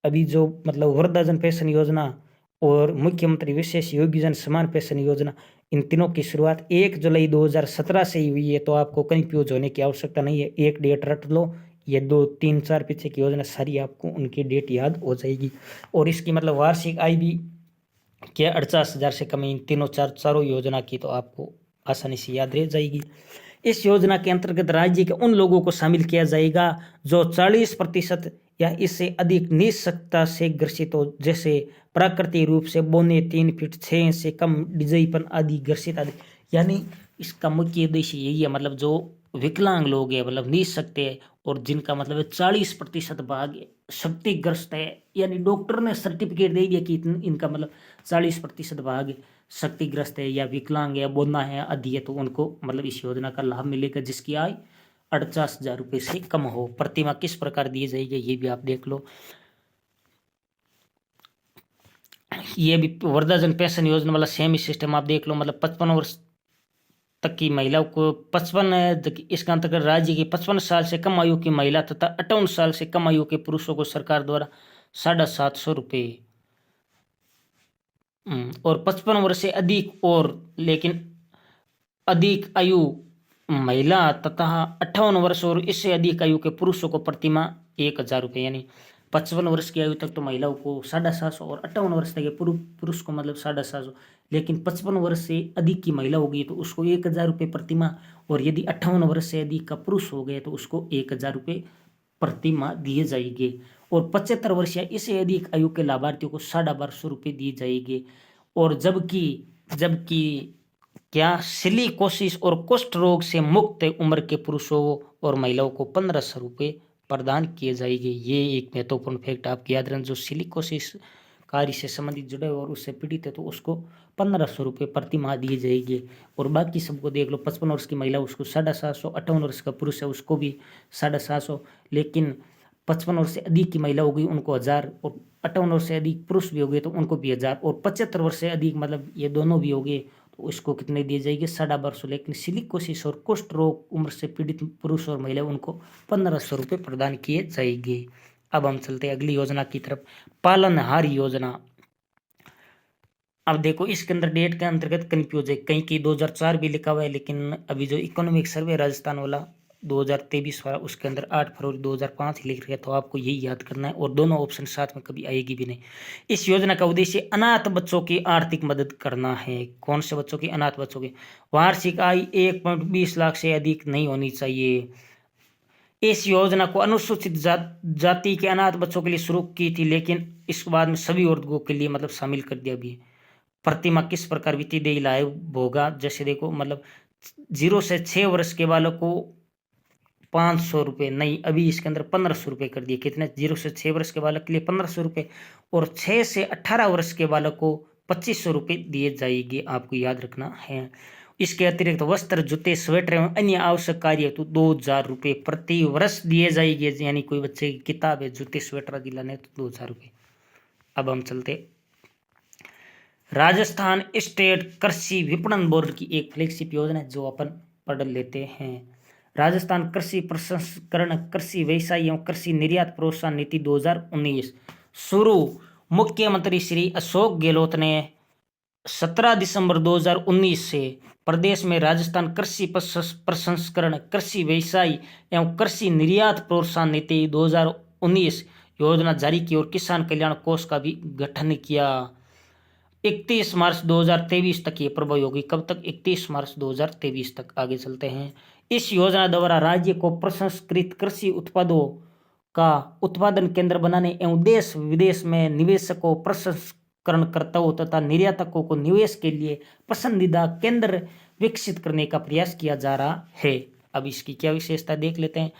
अभी जो मतलब वृद्धाजन पेंशन योजना और मुख्यमंत्री विशेष योग्य जन समान पेंशन योजना, इन तीनों की शुरुआत 1 जुलाई 2017 से ही हुई है। तो आपको कंफ्यूज होने की आवश्यकता नहीं है, एक डेट रट लो, ये 2-3-4 पीछे की योजना सारी आपको उनकी डेट याद हो जाएगी। और इसकी मतलब वार्षिक आय भी क्या 48,000 से कम, इन चारों योजना की तो आपको आसानी से याद रह जाएगी। इस योजना के अंतर्गत राज्य के उन लोगों को शामिल किया जाएगा जो 40% या इससे अधिक निःशक्तता से ग्रसित हो, जैसे प्राकृतिक रूप से बौने 3 फीट 6 इंच से कम, डिजाईपन आदि ग्रसित आदि। यानी इसका मुख्य उद्देश्य यही है, मतलब जो विकलांग लोग हैं मतलब निःशक्त है और जिनका मतलब 40% भाग शक्तिग्रस्त है, यानी डॉक्टर ने सर्टिफिकेट दे दिया कि इनका मतलब 40% भाग शक्तिग्रस्त है या विकलांग है, बोना है, आदि है, तो उनको मतलब इस योजना का लाभ मिलेगा जिसकी आय 48,000 रुपये से कम हो। प्रतिमा किस प्रकार दिए जाएगी ये भी आप देख लो। ये भी वृद्धाजन पेंशन योजना वाला सेम ही सिस्टम आप देख लो। मतलब 55 वर्ष तक की महिलाओं को 55, इसका अंतर्गत राज्य की 55 साल से कम आयु की महिला तथा 58 साल से कम आयु के पुरुषों को सरकार द्वारा 750 रुपये, और 55 वर्ष से अधिक और लेकिन अधिक आयु महिला तथा 58 वर्ष और इससे अधिक आयु के पुरुषों को प्रतिमाह 1,000 रुपये। यानी 55 वर्ष की आयु तक तो महिलाओं को 750 और 58 वर्ष तक के पुरुष को मतलब 750, लेकिन 55 वर्ष से अधिक की महिला होगी तो उसको 1,000 रुपये प्रतिमाह, और यदि 58 वर्ष से अधिक का पुरुष हो गया तो उसको 1,000 रुपये प्रति माह दिए जाएंगे और 75 वर्ष या इससे अधिक आयु के लाभार्थियों को 1250 रुपये दिए जाएंगे। और जबकि जबकि क्या सिलिकोसिस और कुष्ठ रोग से मुक्त उम्र के पुरुषों और महिलाओं को 1500 रुपये प्रदान किए जाएंगे। ये एक महत्वपूर्ण फैक्ट आपकी याद रखना। जो सिलिकोसिस कार्य से संबंधित जुड़े और उससे पीड़ित है तो उसको 1500 रुपये प्रति माह दिए जाएंगे। और बाकी सबको देख लो, 55 वर्ष की महिला उसको 750, 58 वर्ष का पुरुष है उसको भी 750, लेकिन 55 वर्ष से अधिक की महिला होगी उनको 1000, और 58 वर्ष से अधिक पुरुष भी हो गए तो उनको भी 1000, और 75 वर्ष से अधिक मतलब ये दोनों भी हो गए तो उसको कितने दिए जाएंगे 1250। लेकिन सिलिकोसिस और कुष्ठ रोग उम्र से पीड़ित पुरुष और महिला उनको 1500 रुपये प्रदान किए जाएंगे। अब हम चलते हैं अगली योजना की तरफ, पालनहार योजना। अब देखो इसके अंदर डेट के अंतर्गत कंफ्यूज है, कहीं की 2004 भी लिखा हुआ है, लेकिन अभी जो इकोनॉमिक सर्वे राजस्थान वाला 2023 वाला उसके अंदर 8 फरवरी 2005 लिख रखा है, तो आपको यही याद करना है और दोनों ऑप्शन साथ में कभी आएगी भी नहीं। इस योजना का उद्देश्य अनाथ बच्चों की आर्थिक मदद करना है। कौन से बच्चों की? अनाथ बच्चों की। वार्षिक आय 1.20 लाख से अधिक नहीं होनी चाहिए। इस योजना को अनुसूचित जाति के अनाथ बच्चों के लिए शुरू की थी, लेकिन इसके बाद में सभी वर्गों के लिए मतलब शामिल कर दिया भी। प्रतिमाह किस प्रकार वित्तीय देय लाभ होगा? जैसे देखो मतलब 0 से 6 वर्ष के बालक को 500 रुपये, नहीं अभी इसके अंदर 1500 रुपये कर दिए। कितने? 0 से 6 वर्ष के बालक के लिए 1500 रुपये और 6 से 18 वर्ष के बालक को 2500 रुपये दिए जाएंगे, आपको याद रखना है। इसके अतिरिक्त वस्त्र, जूते, स्वेटर एवं अन्य आवश्यक कार्य तो 2000 रुपये प्रति वर्ष दिए जाएंगे। यानी कोई बच्चे की किताब है, जूते, स्वेटर आदि लाने तो 2000 रुपये। अब हम चलते राजस्थान स्टेट कृषि विपणन बोर्ड की एक फ्लैगशिप योजना है जो अपन पढ़ लेते हैं। राजस्थान कृषि प्रसंस्करण, कृषि व्यवसाय एवं कृषि निर्यात प्रोत्साहन नीति 2019 शुरू मुख्यमंत्री श्री अशोक गहलोत ने 17 दिसंबर 2019 से प्रदेश में राजस्थान कृषि प्रसंस्करण, कृषि व्यवसाय एवं कृषि निर्यात प्रोत्साहन नीति 2019 योजना जारी की और किसान कल्याण कोष का भी गठन किया। 31 मार्च 2023 तक ये प्रभावी होगी। कब तक? 31 मार्च 2023 तक। आगे चलते हैं। इस योजना द्वारा राज्य को प्रसंस्कृत कृषि उत्पादों का उत्पादन केंद्र बनाने एवं देश विदेश में निवेशकों, प्रसंस्करणकर्ताओं तथा निर्यातकों को निवेश के लिए पसंदीदा केंद्र विकसित करने का प्रयास किया जा रहा है। अब इसकी क्या विशेषता देख लेते हैं।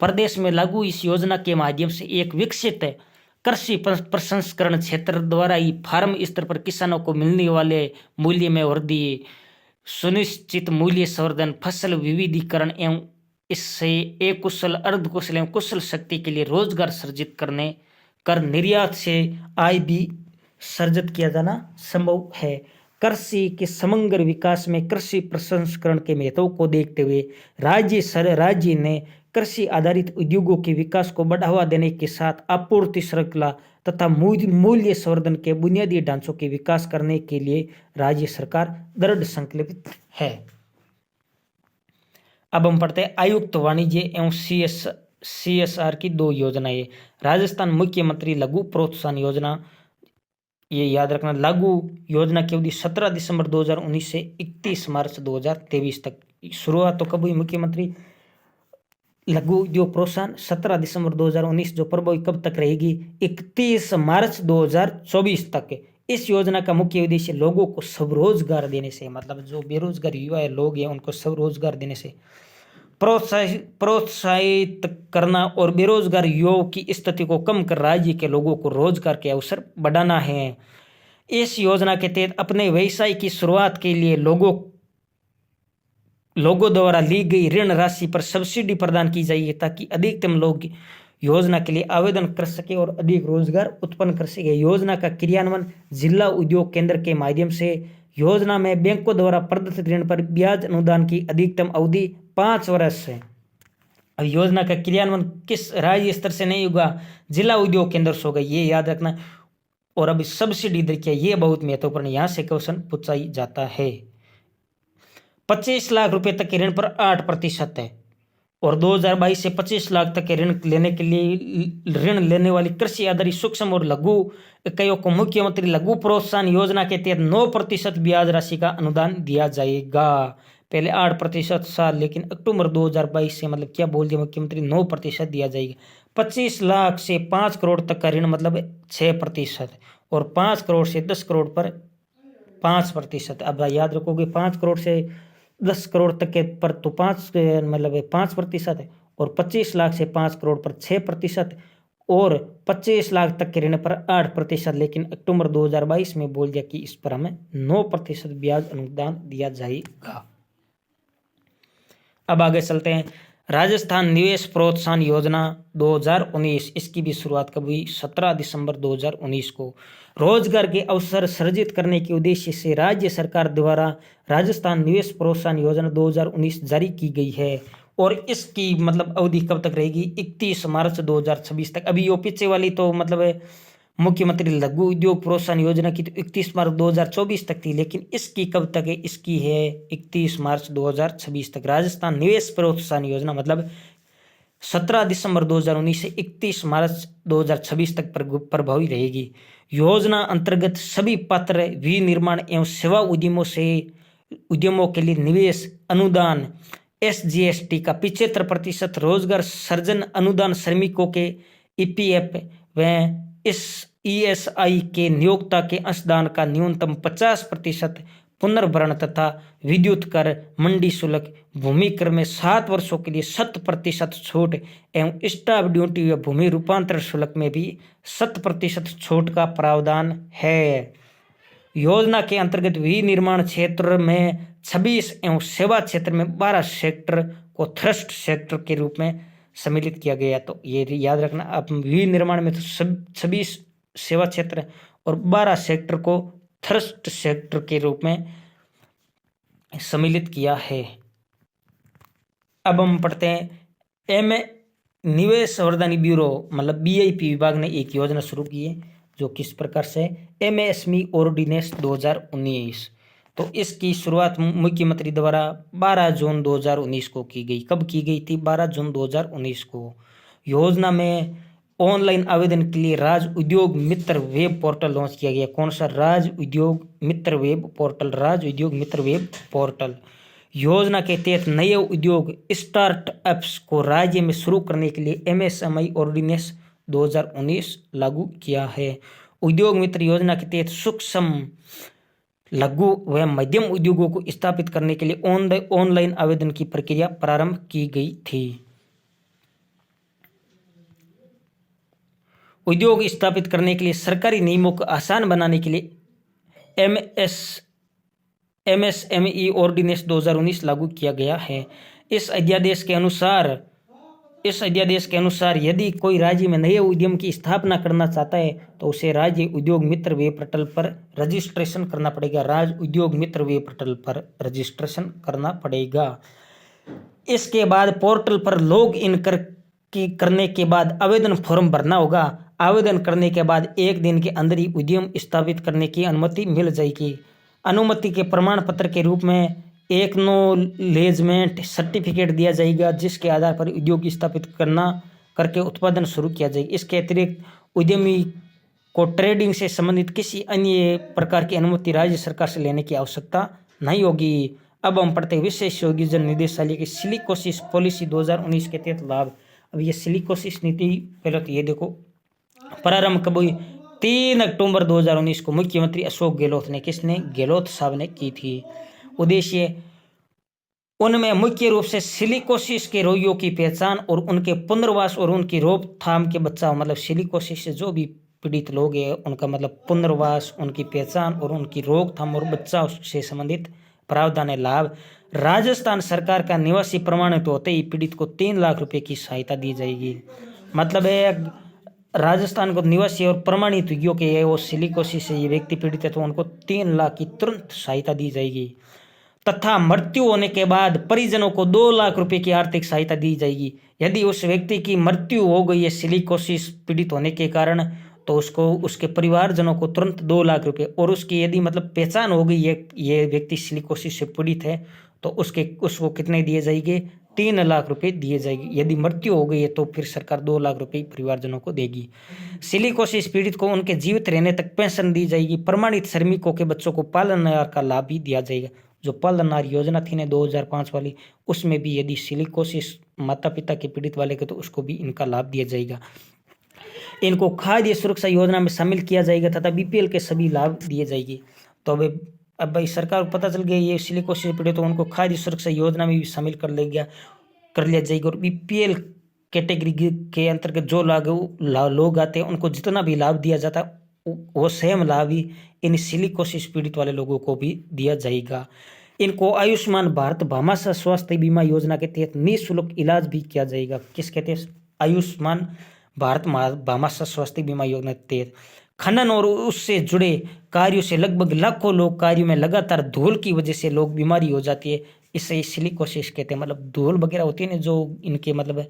प्रदेश में लागू इस योजना के माध्यम से एक विकसित कृषि प्रसंस्करण क्षेत्र द्वारा ही फार्म स्तर पर किसानों को मिलने वाले मूल्य में वृद्धि, सुनिश्चित मूल्य संवर्धन, फसल विविधीकरण एवं इससे एक कुशल, अर्धकुशल एवं कुशल शक्ति के लिए रोजगार सृजित करने कर निर्यात से आय भी सर्जित किया जाना संभव है। कृषि के समग्र विकास में कृषि प्रसंस्करण के महत्व को देखते हुए राज्य ने कृषि आधारित उद्योगों के विकास को बढ़ावा देने के साथ आपूर्ति श्रृंखला तथा मूल्य संवर्धन के बुनियादी ढांचों के विकास करने के लिए राज्य सरकार दृढ़ संकल्पित है। अब हम पढ़ते हैं आयुक्त वाणिज्य एवं CSR की 2 योजनाएं। राजस्थान मुख्यमंत्री लघु प्रोत्साहन योजना, ये याद रखना, लागू योजना की अवधि 17 दिसंबर 2019 से 31 मार्च 2023 तक। शुरुआत तो कब हुई? मुख्यमंत्री लघु उद्योग प्रोत्साहन 17 दिसंबर 2019, जो प्रभावी कब तक रहेगी? 31 मार्च 2024 तक। इस योजना का मुख्य उद्देश्य लोगों को स्वरोजगार देने से, मतलब जो बेरोजगार युवा लोग हैं उनको स्वरोजगार देने से प्रोत्साहित करना और बेरोजगार युवाओं की स्थिति को कम कर राज्य के लोगों को रोजगार के अवसर बढ़ाना है। इस योजना के तहत अपने व्यवसाय की शुरुआत के लिए लोगों द्वारा ली गई ऋण राशि पर सब्सिडी प्रदान की जाएगी ताकि अधिकतम लोग योजना के लिए आवेदन कर सके और अधिक रोजगार उत्पन्न कर सके। योजना का क्रियान्वयन जिला उद्योग केंद्र के माध्यम से। योजना में बैंकों द्वारा प्रदत्त ऋण पर ब्याज अनुदान की अधिकतम अवधि 5 वर्ष है। अब योजना का क्रियान्वयन किस राज्य स्तर से नहीं होगा? जिला उद्योग केंद्र से होगा, ये याद रखना। और अब सब्सिडी दर क्या, ये बहुत महत्वपूर्ण, यहाँ से क्वेश्चन पूछा जाता है। 25 लाख रुपए तक के ऋण पर 8% है और 2022 से 25 लाख तक के ऋण लेने के लिए ऋण लेने वाली कृषि आधारित सूक्ष्म और लघु इकाइयों को मुख्यमंत्री लघु प्रोत्साहन योजना के तहत 9% ब्याज राशि का अनुदान दिया जाएगा। पहले 8% साल, लेकिन अक्टूबर 2022 से मतलब क्या बोल दिया मुख्यमंत्री, 9% दिया जाएगा। 25 लाख से 5 करोड़ तक का ऋण मतलब 6%, और 5 करोड़ से 10 करोड़ पर 5%। अब याद रखोगे 5 करोड़ से 10 करोड़ तक के पर तो 5 मतलब 5% है, और 25 लाख से 5 करोड़ पर 6%, और 25 लाख तक के ऋण पर 8%। लेकिन अक्टूबर 2022 में बोल दिया कि इस पर हमें 9% ब्याज अनुदान दिया जाएगा। अब आगे चलते हैं। राजस्थान निवेश प्रोत्साहन योजना 2019, इसकी भी शुरुआत कब हुई? 17 दिसंबर 2019 को। रोजगार के अवसर सृजित करने के उद्देश्य से राज्य सरकार द्वारा राजस्थान निवेश प्रोत्साहन योजना 2019 जारी की गई है, और इसकी मतलब अवधि कब तक रहेगी? 31 मार्च 2026 तक। अभी वो पीछे वाली तो मतलब मुख्यमंत्री लघु उद्योग प्रोत्साहन योजना की तो 31 मार्च 2024 तक थी, लेकिन इसकी कब तक है? इसकी है 31 मार्च 2026 तक। राजस्थान निवेश प्रोत्साहन योजना मतलब 17 दिसंबर 2019 से 31 मार्च 2026 तक प्रभावी रहेगी। योजना अंतर्गत सभी पात्र विनिर्माण एवं सेवा उद्यमों के लिए निवेश अनुदान SGST का 75%, रोजगार सृजन अनुदान श्रमिकों के EPF व इस ESI के नियोक्ता के अंशदान का न्यूनतम 50%, पुनर्भरण तथा विद्युत कर, मंडी शुल्क, भूमि कर में 7 वर्षों के लिए 100% छूट एवं स्टाम्प ड्यूटी व भूमि रूपांतरण शुल्क में भी 100% छूट का प्रावधान है। योजना के अंतर्गत विनिर्माण क्षेत्र में 26 एवं सेवा क्षेत्र में 12 सेक्टर को थ्रस्ट सेक्टर के रूप में सम्मिलित किया गया। तो ये याद रखना, अब विनिर्माण में तो 26 सेवा क्षेत्र और 12 सेक्टर को थ्रस्ट सेक्टर के रूप में सम्मिलित किया है। अब हम पढ़ते हैं निवेश वरदानी ब्यूरो मतलब BIP विभाग ने एक योजना शुरू की है, जो किस प्रकार से MSME ऑर्डिनेंस 2019। तो इसकी शुरुआत मुख्यमंत्री द्वारा 12 जून 2019 को की गई। कब की गई थी? 12 जून 2019 को। योजना में ऑनलाइन आवेदन के लिए राज उद्योग मित्र वेब पोर्टल लॉन्च किया गया। कौन सा? राज उद्योग मित्र वेब पोर्टल। राज उद्योग मित्र वेब पोर्टल। योजना के तहत नए उद्योग स्टार्टअप्स को राज्य में शुरू करने के लिए MSME ऑर्डिनेंस 2019 लागू किया है। उद्योग मित्र योजना के तहत सूक्ष्म लघु व मध्यम उद्योगों को स्थापित करने के लिए ऑनलाइन आवेदन की प्रक्रिया प्रारंभ की गई थी। उद्योग स्थापित करने के लिए सरकारी नियमों को आसान बनाने के लिए MSME ऑर्डिनेंस 2019 लागू किया गया है। इस अध्यादेश के अनुसार यदि कोई राज्य में नए उद्यम की स्थापना करना चाहता है तो उसे राज्य उद्योग मित्र वेब पोर्टल पर रजिस्ट्रेशन करना पड़ेगा। राज्य उद्योग मित्र वेब पोर्टल पर रजिस्ट्रेशन करना पड़ेगा। इसके बाद पोर्टल पर लॉग इन करने के बाद आवेदन फॉर्म भरना होगा। आवेदन करने के बाद 1 दिन के अंदर ही उद्यम स्थापित करने की अनुमति मिल जाएगी। अनुमति के प्रमाण पत्र के रूप में एक्नॉलेजमेंट सर्टिफिकेट दिया जाएगा, जिसके आधार पर उद्योग स्थापित करके उत्पादन शुरू किया जाएगा। इसके अतिरिक्त उद्यमी को ट्रेडिंग से संबंधित किसी अन्य प्रकार की अनुमति राज्य सरकार से लेने की आवश्यकता नहीं होगी। अब हम पढ़ते हैं विशेष योजना निदेशालय की सिलिकोसिस पॉलिसी 2019 के तहत लाभ। अब ये सिलिकोसिस नीति पहले तो ये देखो प्रारंभ कब हुई? 3 अक्टूबर 2019 को मुख्यमंत्री अशोक गहलोत ने, किसने? गहलोत साहब ने की थी। उद्देश्य उनमें मुख्य रूप से सिलिकोसिस के रोगियों की पहचान और उनके पुनर्वास और उनकी रोकथाम के बचाव, मतलब सिलिकोसिस से जो भी पीड़ित लोग हैं उनका मतलब पुनर्वास, उनकी पहचान और उनकी रोकथाम और बचाव से संबंधित प्रावधान है। लाभ राजस्थान सरकार का निवासी प्रमाणित होते ही पीड़ित को 3 लाख रुपए की सहायता दी जाएगी। मतलब है राजस्थान को निवासी और प्रमाणित रोगियों के वो सिलिकोसिस से ये व्यक्ति पीड़ित है तो उनको 3 लाख की तुरंत सहायता दी जाएगी, तथा मृत्यु होने के बाद परिजनों को 2 लाख रुपए की आर्थिक सहायता दी जाएगी। यदि उस व्यक्ति की मृत्यु हो गई है सिलिकोसिस पीड़ित होने के कारण तो उसको उसके परिवारजनों को तुरंत 2 लाख रुपए, और उसकी यदि मतलब पहचान हो गई है ये व्यक्ति सिलिकोसिस से पीड़ित है तो उसको कितने दिए जाएंगे? 3 लाख रुपए दिए जाएंगे। यदि मृत्यु हो गई है तो फिर सरकार 2 लाख रुपए परिवारजनों को देगी। सिलिकोसिस पीड़ित को उनके जीवित रहने तक पेंशन दी जाएगी। प्रमाणित श्रमिकों के बच्चों को पालन का लाभ भी दिया जाएगा। जो पालनार योजना थी ना 2005 वाली, उसमें भी यदि सिलिकोसिस माता पिता के पीड़ित वाले के तो उसको भी इनका लाभ दिया जाएगा। इनको खाद्य सुरक्षा योजना में शामिल किया जाएगा तथा बीपीएल के सभी लाभ दिए जाएंगे। तो अब भाई सरकार को पता चल गया ये सिलिकोसिस पीड़ित तो उनको खाद्य सुरक्षा योजना में भी शामिल कर लिया जाएगा। और बीपीएल कैटेगरी के अंतर्गत जो लोग आते हैं उनको जितना भी लाभ दिया जाता है वो सेम लाभ ही इन सिलिकोसिस पीड़ित वाले लोगों को भी दिया जाएगा। इनको आयुष्मान भारत भामाशाह स्वास्थ्य बीमा योजना के तहत निःशुल्क इलाज भी किया जाएगा। किसके तहत? आयुष्मान भारत भामाशाह स्वास्थ्य बीमा योजना के तहत। खनन और उससे जुड़े कार्यों से लगभग लाखों लोग कार्यों में लगातार धूल की वजह से लोग बीमारी हो जाती है, इससे सिलिकोसिस कहते हैं। मतलब धूल वगैरह होती है ना जो इनके मतलब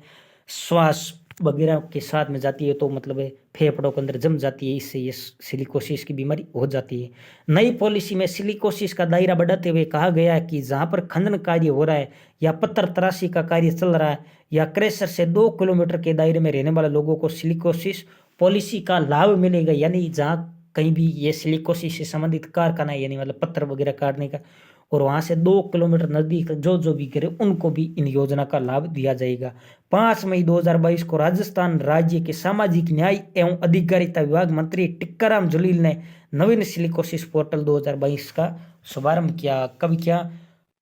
श्वास वगैरह के साथ में जाती है तो मतलब फेफड़ों के अंदर जम जाती है, इससे ये सिलिकोसिस की बीमारी हो जाती है। नई पॉलिसी में सिलिकोसिस का दायरा बढ़ाते हुए कहा गया है कि जहां पर खनन कार्य हो रहा है या पत्थर तराशी का कार्य चल रहा है या क्रेशर से 2 किलोमीटर के दायरे में रहने वाले लोगों को सिलिकोसिस पॉलिसी का लाभ मिलेगा। यानी जहाँ कहीं भी ये सिलिकोसिस से संबंधित कारखाना है, यानी मतलब पत्थर वगैरह काटने का, और वहां से 2 किलोमीटर नजदीक जो भी करे उनको भी इन योजना का लाभ दिया जाएगा। 5 मई 2022 को राजस्थान राज्य के सामाजिक न्याय एवं अधिकारिता विभाग मंत्री टिक्काराम जलील ने नवीन सिलिकोसिस पोर्टल 2022 का शुभारंभ किया। कब किया?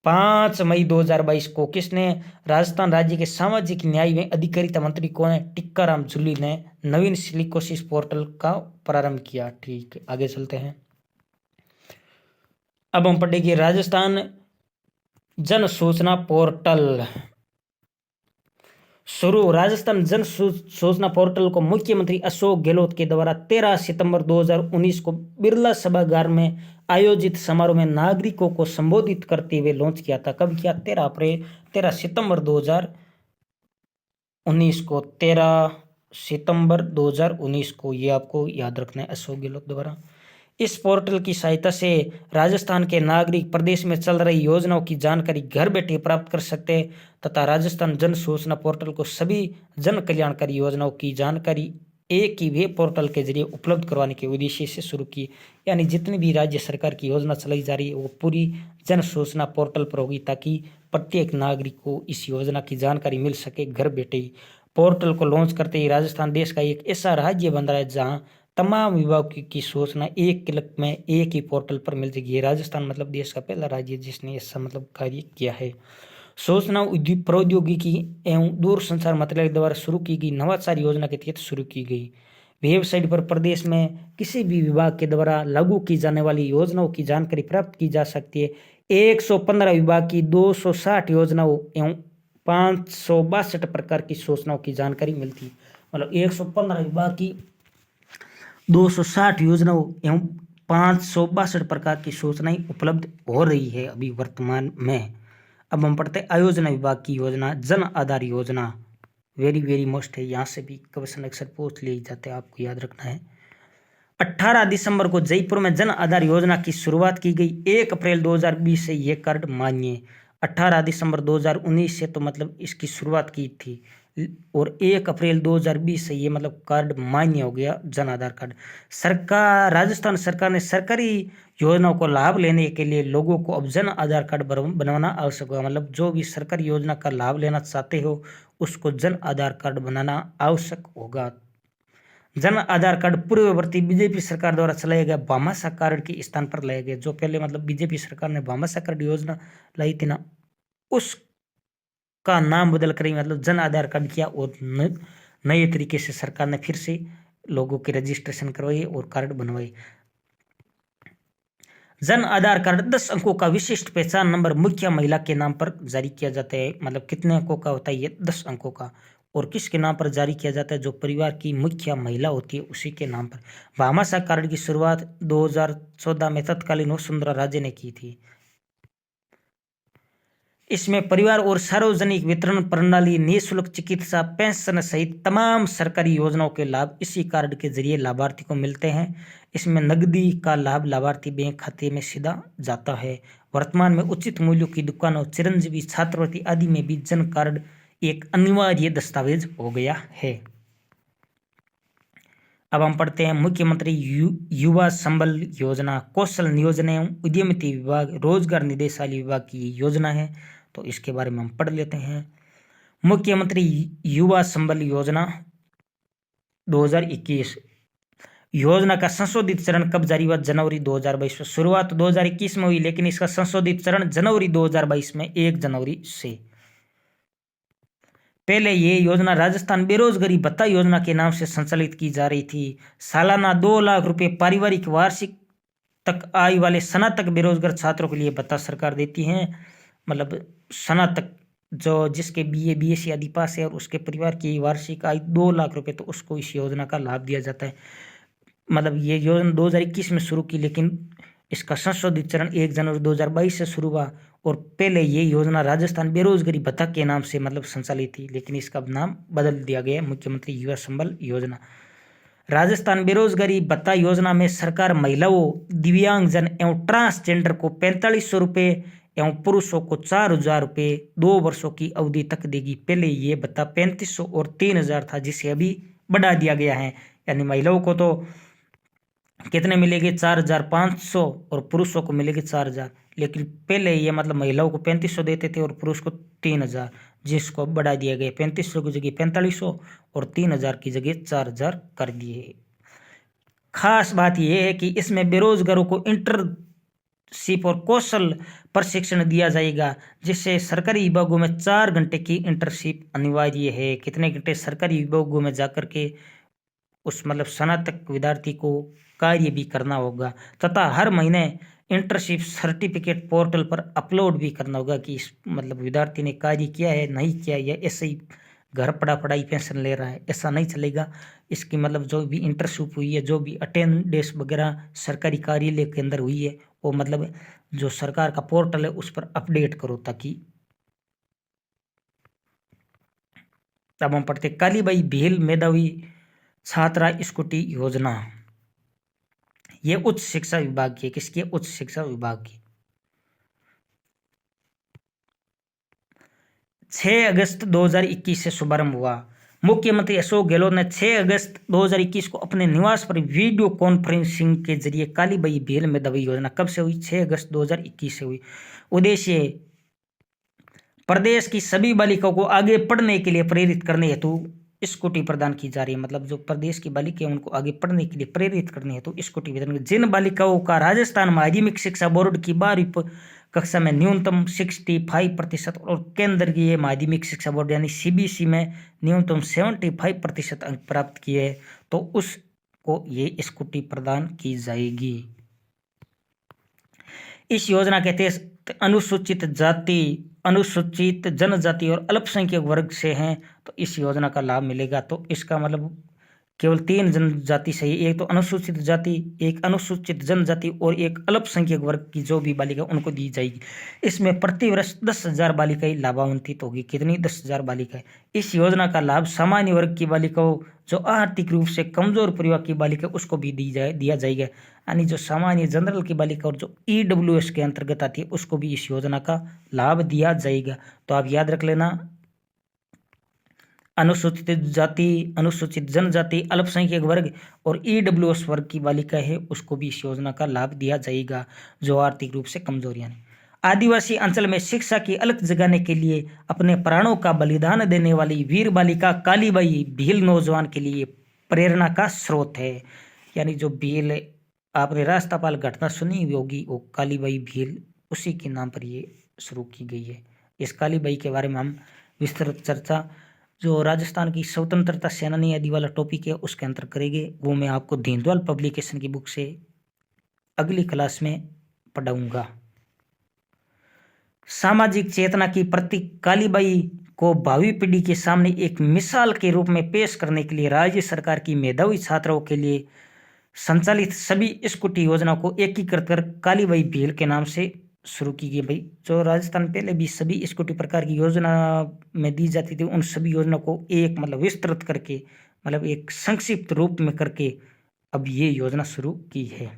5 मई 2022 को। किसने? राजस्थान राज्य के सामाजिक न्याय एवं अधिकारिता मंत्री कौन है? टिक्काराम जलील ने नवीन सिलिकोसिस पोर्टल का प्रारंभ किया। ठीक, आगे चलते हैं। अब हम पढ़ेंगे राजस्थान जन सूचना पोर्टल शुरू। राजस्थान जन सूचना पोर्टल को मुख्यमंत्री अशोक गहलोत के द्वारा 13 सितंबर 2019 को बिरला सभागार में आयोजित समारोह में नागरिकों को संबोधित करते हुए लॉन्च किया था। कब किया? 13 सितंबर 2019 को। 13 सितंबर 2019 को, ये आपको याद रखना है, अशोक गहलोत द्वारा। इस पोर्टल की सहायता से राजस्थान के नागरिक प्रदेश में चल रही योजनाओं की जानकारी घर बैठे प्राप्त कर सकते हैं तथा राजस्थान जन सूचना पोर्टल को सभी जन कल्याणकारी योजनाओं की जानकारी एक ही वेब पोर्टल के जरिए उपलब्ध करवाने के उद्देश्य से शुरू की। यानी जितनी भी राज्य सरकार की योजना चलाई जा रही है वो पूरी जन सूचना पोर्टल पर होगी ताकि प्रत्येक नागरिक को इस योजना की जानकारी मिल सके घर बैठे ही। पोर्टल को लॉन्च करते ही राजस्थान देश का एक ऐसा राज्य बन रहा है जहाँ तमाम विभाग की सूचना एक क्लिक में एक ही पोर्टल पर मिल जाएगी। राजस्थान मतलब देश का पहला राज्य जिसने ऐसा मतलब कार्य किया है। सूचना प्रौद्योगिकी एवं दूरसंचार मंत्रालय द्वारा शुरू की गई नवाचार योजना के तहत शुरू की गई। वेबसाइट पर प्रदेश में किसी भी विभाग के द्वारा लागू की जाने वाली योजनाओं की जानकारी प्राप्त की जा सकती है। 115 विभाग की 260 योजनाओं एवं 562 प्रकार की सूचनाओं की जानकारी मिलती है। मतलब 115 विभाग की 260 योजनाओं एवं 562 प्रकार की सूचनाएं उपलब्ध हो रही है अभी वर्तमान में। अब हम पढ़ते हैं आयोजना विभाग की योजना। जन आधार योजना वेरी वेरी मोस्ट है, यहाँ से भी क्वेश्चन अक्सर पूछ लिए जाते हैं, आपको याद रखना है। 18 दिसंबर को जयपुर में जन आधार योजना की शुरुआत की गई। 1 अप्रैल 2020 से ये कार्ड मान्य। 18 दिसंबर 2019 से तो मतलब इसकी शुरुआत की थी और 1 अप्रैल 2020 से ये मतलब कार्ड मान्य हो गया जन आधार कार्ड। राजस्थान सरकार ने सरकारी योजनाओं को लाभ लेने के लिए लोगों को अब जन आधार कार्ड बनवाना आवश्यक होगा। मतलब जो भी सरकारी योजना का लाभ लेना चाहते हो उसको जन आधार कार्ड बनाना आवश्यक होगा। जन आधार कार्ड पूर्ववर्ती बीजेपी सरकार द्वारा चलाया गया भामाशाह कार्ड के स्थान पर लाया गया। जो पहले मतलब बीजेपी सरकार ने भामाशाह कार्ड योजना लाई थी ना, उस का नाम बदल कर मतलब जन आधार कार्ड किया और नए तरीके से सरकार ने फिर से लोगों के रजिस्ट्रेशन करवाए और कार्ड बनवाए। जन आधार कार्ड 10 अंकों का विशिष्ट पहचान नंबर मुखिया महिला के नाम पर जारी किया जाता है। मतलब कितने अंकों का होता है ये? 10 अंकों का। और किसके नाम पर जारी किया जाता है? जो परिवार की मुखिया महिला होती है उसी के नाम पर। भामाशाह कार्ड की शुरुआत 2014 में तत्कालीन वसुंधरा राजे ने की थी। इसमें परिवार और सार्वजनिक वितरण प्रणाली, निःशुल्क चिकित्सा, पेंशन सहित तमाम सरकारी योजनाओं के लाभ इसी कार्ड के जरिए लाभार्थी को मिलते हैं। इसमें नकदी का लाभ लाभार्थी बैंक खाते में सीधा जाता है। वर्तमान में उचित मूल्यों की दुकानों, चिरंजीवी, छात्रवृत्ति आदि में भी जन कार्ड एक अनिवार्य दस्तावेज हो गया है। अब हम पढ़ते हैं मुख्यमंत्री युवा संबल योजना, कौशल नियोजन एवं उद्यमिता विभाग, रोजगार निदेशालय विभाग की ये योजना है, तो इसके बारे में हम पढ़ लेते हैं। मुख्यमंत्री युवा संबल योजना 2021 योजना का संशोधित चरण कब जारी हुआ? जनवरी 2022 में। शुरुआत 2021 में हुई, लेकिन इसका संशोधित चरण जनवरी 2022 में 1 जनवरी से। पहले ये योजना राजस्थान बेरोजगारी भत्ता योजना के नाम से संचालित की जा रही थी। सालाना 2 लाख रुपए पारिवारिक वार्षिक तक आय वाले स्नातक बेरोजगार छात्रों के लिए भत्ता सरकार देती है। मतलब स्नातक जो जिसके बीए बीएससी आदि पास है और उसके परिवार की वार्षिक आय 2 लाख रुपए, तो उसको इस योजना का लाभ दिया जाता है। मतलब ये योजना 2021 में शुरू की, लेकिन इसका संशोधित चरण 1 जनवरी 2022 से शुरू हुआ। और पहले ये योजना राजस्थान बेरोजगारी भत्ता के नाम से मतलब संचालित थी, लेकिन इसका नाम बदल दिया गया मुख्यमंत्री युवा संबल योजना। राजस्थान बेरोजगारी भत्ता योजना में सरकार महिलाओं, दिव्यांगजन एवं ट्रांसजेंडर को 4500 रुपये एवं पुरुषों को 4000 रुपये 2 वर्षों की अवधि तक देगी। पहले ये भत्ता 3500 और 3000 था, जिसे अभी बढ़ा दिया गया है। यानी महिलाओं को तो कितने मिलेंगे? 4500 और पुरुषों को मिलेंगे 4000। लेकिन पहले ये मतलब महिलाओं को 3500 देते थे और पुरुष को 3000, जिसको बढ़ा दिया गया। 3500 की जगह 4500 और 3000 की जगह 4000 कर दिए। खास बात यह है कि इसमें बेरोजगारों को इंटर्नशिप और कौशल प्रशिक्षण दिया जाएगा, जिससे सरकारी विभागों में 4 घंटे की इंटर्नशिप अनिवार्य है। कितने घंटे? सरकारी विभागों में जाकर के उस मतलब स्नातक विद्यार्थी को कार्य भी करना होगा, तथा हर महीने इंटर्नशिप सर्टिफिकेट पोर्टल पर अपलोड भी करना होगा कि इस मतलब विद्यार्थी ने कार्य किया है नहीं किया, या ऐसे ही घर पढ़ाई पेंशन ले रहा है, ऐसा नहीं चलेगा। इसकी मतलब जो भी इंटर्नशिप हुई है, जो भी अटेंडेंस वगैरह सरकारी कार्यालय के अंदर हुई है, वो मतलब जो सरकार का पोर्टल है उस पर अपडेट करो। ताकि अब हम पढ़ते कालीबाई भील मेधावी छात्रा स्कूटी योजना। ये उच्च शिक्षा विभाग की है। किसकी? उच्च शिक्षा विभाग की। 6 अगस्त 2021 से शुभारंभ हुआ। मुख्यमंत्री अशोक गहलोत ने 6 अगस्त 2021 को अपने निवास पर वीडियो कॉन्फ्रेंसिंग के जरिए कालीबाई भील मेधावी योजना कब से हुई? 6 अगस्त 2021 से हुई। उद्देश्य प्रदेश की सभी बालिकाओं को आगे पढ़ने के लिए प्रेरित करने हेतु स्कूटी प्रदान की जा रही है। मतलब जो प्रदेश की बालिकाएं उनको आगे पढ़ने के लिए प्रेरित करने हेतु स्कूटी वितरण। जिन बालिकाओं का राजस्थान माध्यमिक शिक्षा बोर्ड की 12वीं कक्षा में न्यूनतम 65% और केंद्रीय माध्यमिक शिक्षा बोर्ड यानी सीबीएसई में न्यूनतम 75% अंक प्राप्त किए, तो उसको ये स्कूटी प्रदान की जाएगी। इस योजना के तहत अनुसूचित जाति, अनुसूचित जनजाति और अल्पसंख्यक वर्ग से हैं, तो इस योजना का लाभ मिलेगा। तो इसका मतलब केवल 3 जनजाति से ही, एक तो अनुसूचित जाति, एक अनुसूचित जनजाति और एक अल्पसंख्यक वर्ग की जो भी बालिका उनको दी जाएगी। इसमें प्रति वर्ष 10,000 बालिकाएं लाभान्वित होगी। कितनी? 10,000 बालिकाएं। इस योजना का लाभ सामान्य वर्ग की बालिकाओं, जो आर्थिक रूप से कमजोर परिवार की बालिका, उसको भी दिया जाएगा। यानी जो सामान्य जनरल की बालिका और जो EWS के अंतर्गत आती है, उसको भी इस योजना का लाभ दिया जाएगा। तो आप याद रख लेना, अनुसूचित जाति, अनुसूचित जनजाति, अल्पसंख्यक वर्ग और EWS वर्ग की बालिका है, उसको भी इस योजना का लाभ दिया जाएगा, जो आर्थिक रूप से कमजोर यानी। आदिवासी अंचल में शिक्षा की अलख जगाने के लिए अपने प्राणों का बलिदान देने वाली वीर बालिका कालीबाई भील नौजवान के लिए प्रेरणा का स्रोत है। यानी जो भील, आपने राष्ट्रपाल घटना सुनी होगी, वो कालीबाई भील, उसी के नाम पर ये शुरू की गई है। इस कालीबाई के बारे में हम विस्तृत चर्चा जो राजस्थान की स्वतंत्रता सेनानी आदि वाला टॉपिक है उसके अंतर करेंगे, वो मैं आपको दीनदयाल पब्लिकेशन की बुक से अगली क्लास में पढ़ाऊंगा। सामाजिक चेतना की प्रतीक कालीबाई को भावी पीढ़ी के सामने एक मिसाल के रूप में पेश करने के लिए राज्य सरकार की मेधावी छात्राओं के लिए संचालित सभी स्कूटी योजना को एकीकृत कर कालीबाई भील के नाम से शुरू की गई। भाई जो राजस्थान पहले भी सभी स्कूटी प्रकार की योजना में दी जाती थी, उन सभी योजना को एक मतलब विस्तृत करके, मतलब एक संक्षिप्त रूप में करके अब ये योजना शुरू की है।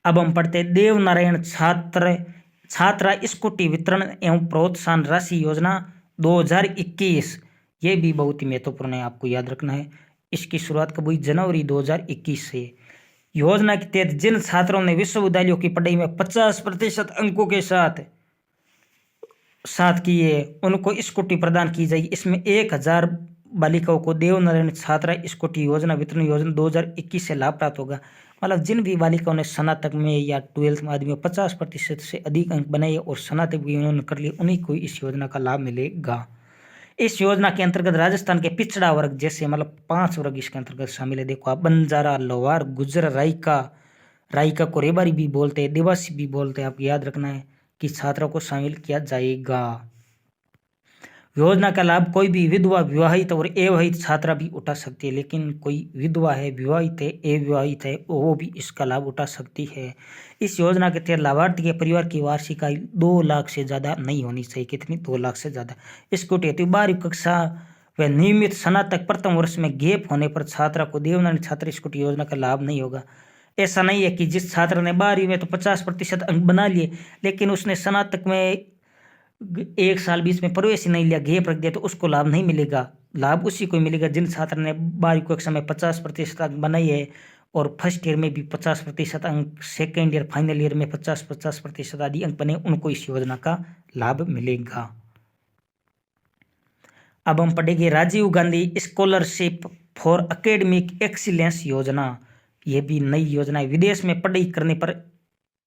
अब हम पढ़ते देवनारायण छात्रा स्कूटी वितरण एवं प्रोत्साहन राशि योजना 2021। ये भी बहुत ही महत्वपूर्ण है, आपको याद रखना है। इसकी शुरुआत कब हुई? जनवरी 2021 से। योजना के तहत जिन छात्रों ने विश्वविद्यालयों की पढ़ाई में 50% अंकों के साथ साथ किए उनको स्कूटी प्रदान की जाएगी। इसमें 1000 बालिकाओं को देवनारायण छात्रा स्कूटी योजना वितरण योजना 2021 से लाभ प्राप्त होगा। मतलब जिन भी बालिकाओं ने स्नातक में या 12th में आदि में 50% से अधिक अंक बनाए और स्नातक भी उन्होंने कर लिए, उन्हीं को इस योजना का लाभ मिलेगा। इस योजना के अंतर्गत राजस्थान के पिछड़ा वर्ग जैसे मतलब 5 वर्ग इसके अंतर्गत शामिल है। देखो आप, बंजारा, लोहार, गुज्जर, रायका को रेबारी भी बोलते हैं, देवासी भी बोलते हैं। आप याद रखना है कि छात्रों को शामिल किया जाएगा। योजना का लाभ कोई भी विधवा, विवाहित और अविवाहित छात्रा भी उठा सकती है। लेकिन कोई विधवा है, विवाहित है, अविवाहित है, वो भी इसका लाभ उठा सकती है। इस योजना के तहत लाभार्थी के परिवार की वार्षिक आय 2 लाख से ज़्यादा नहीं होनी चाहिए। कितनी? 2 लाख से ज़्यादा। स्कूटी हेतु 12वीं कक्षा व नियमित स्नातक प्रथम वर्ष में गैप होने पर छात्रा को देवनारायण छात्र स्कूटी योजना का लाभ नहीं होगा। ऐसा नहीं है कि जिस छात्र ने 12वीं में तो 50% अंक बना लिए, लेकिन उसने स्नातक में 1 साल बीच में प्रवेश ही नहीं लिया, गैप रख दिया, तो उसको लाभ नहीं मिलेगा। लाभ उसी को मिलेगा जिन छात्र ने 12वीं कक्षा में 50% अंक बनाई है और फर्स्ट ईयर में भी 50% अंक, सेकेंड ईयर फाइनल ईयर में 50% आदि अंक बने, उनको इस योजना का लाभ मिलेगा। अब हम पढ़ेंगे Rajiv Gandhi scholarship for academic excellence योजना। यह भी नई योजना है। विदेश में पढ़ाई करने पर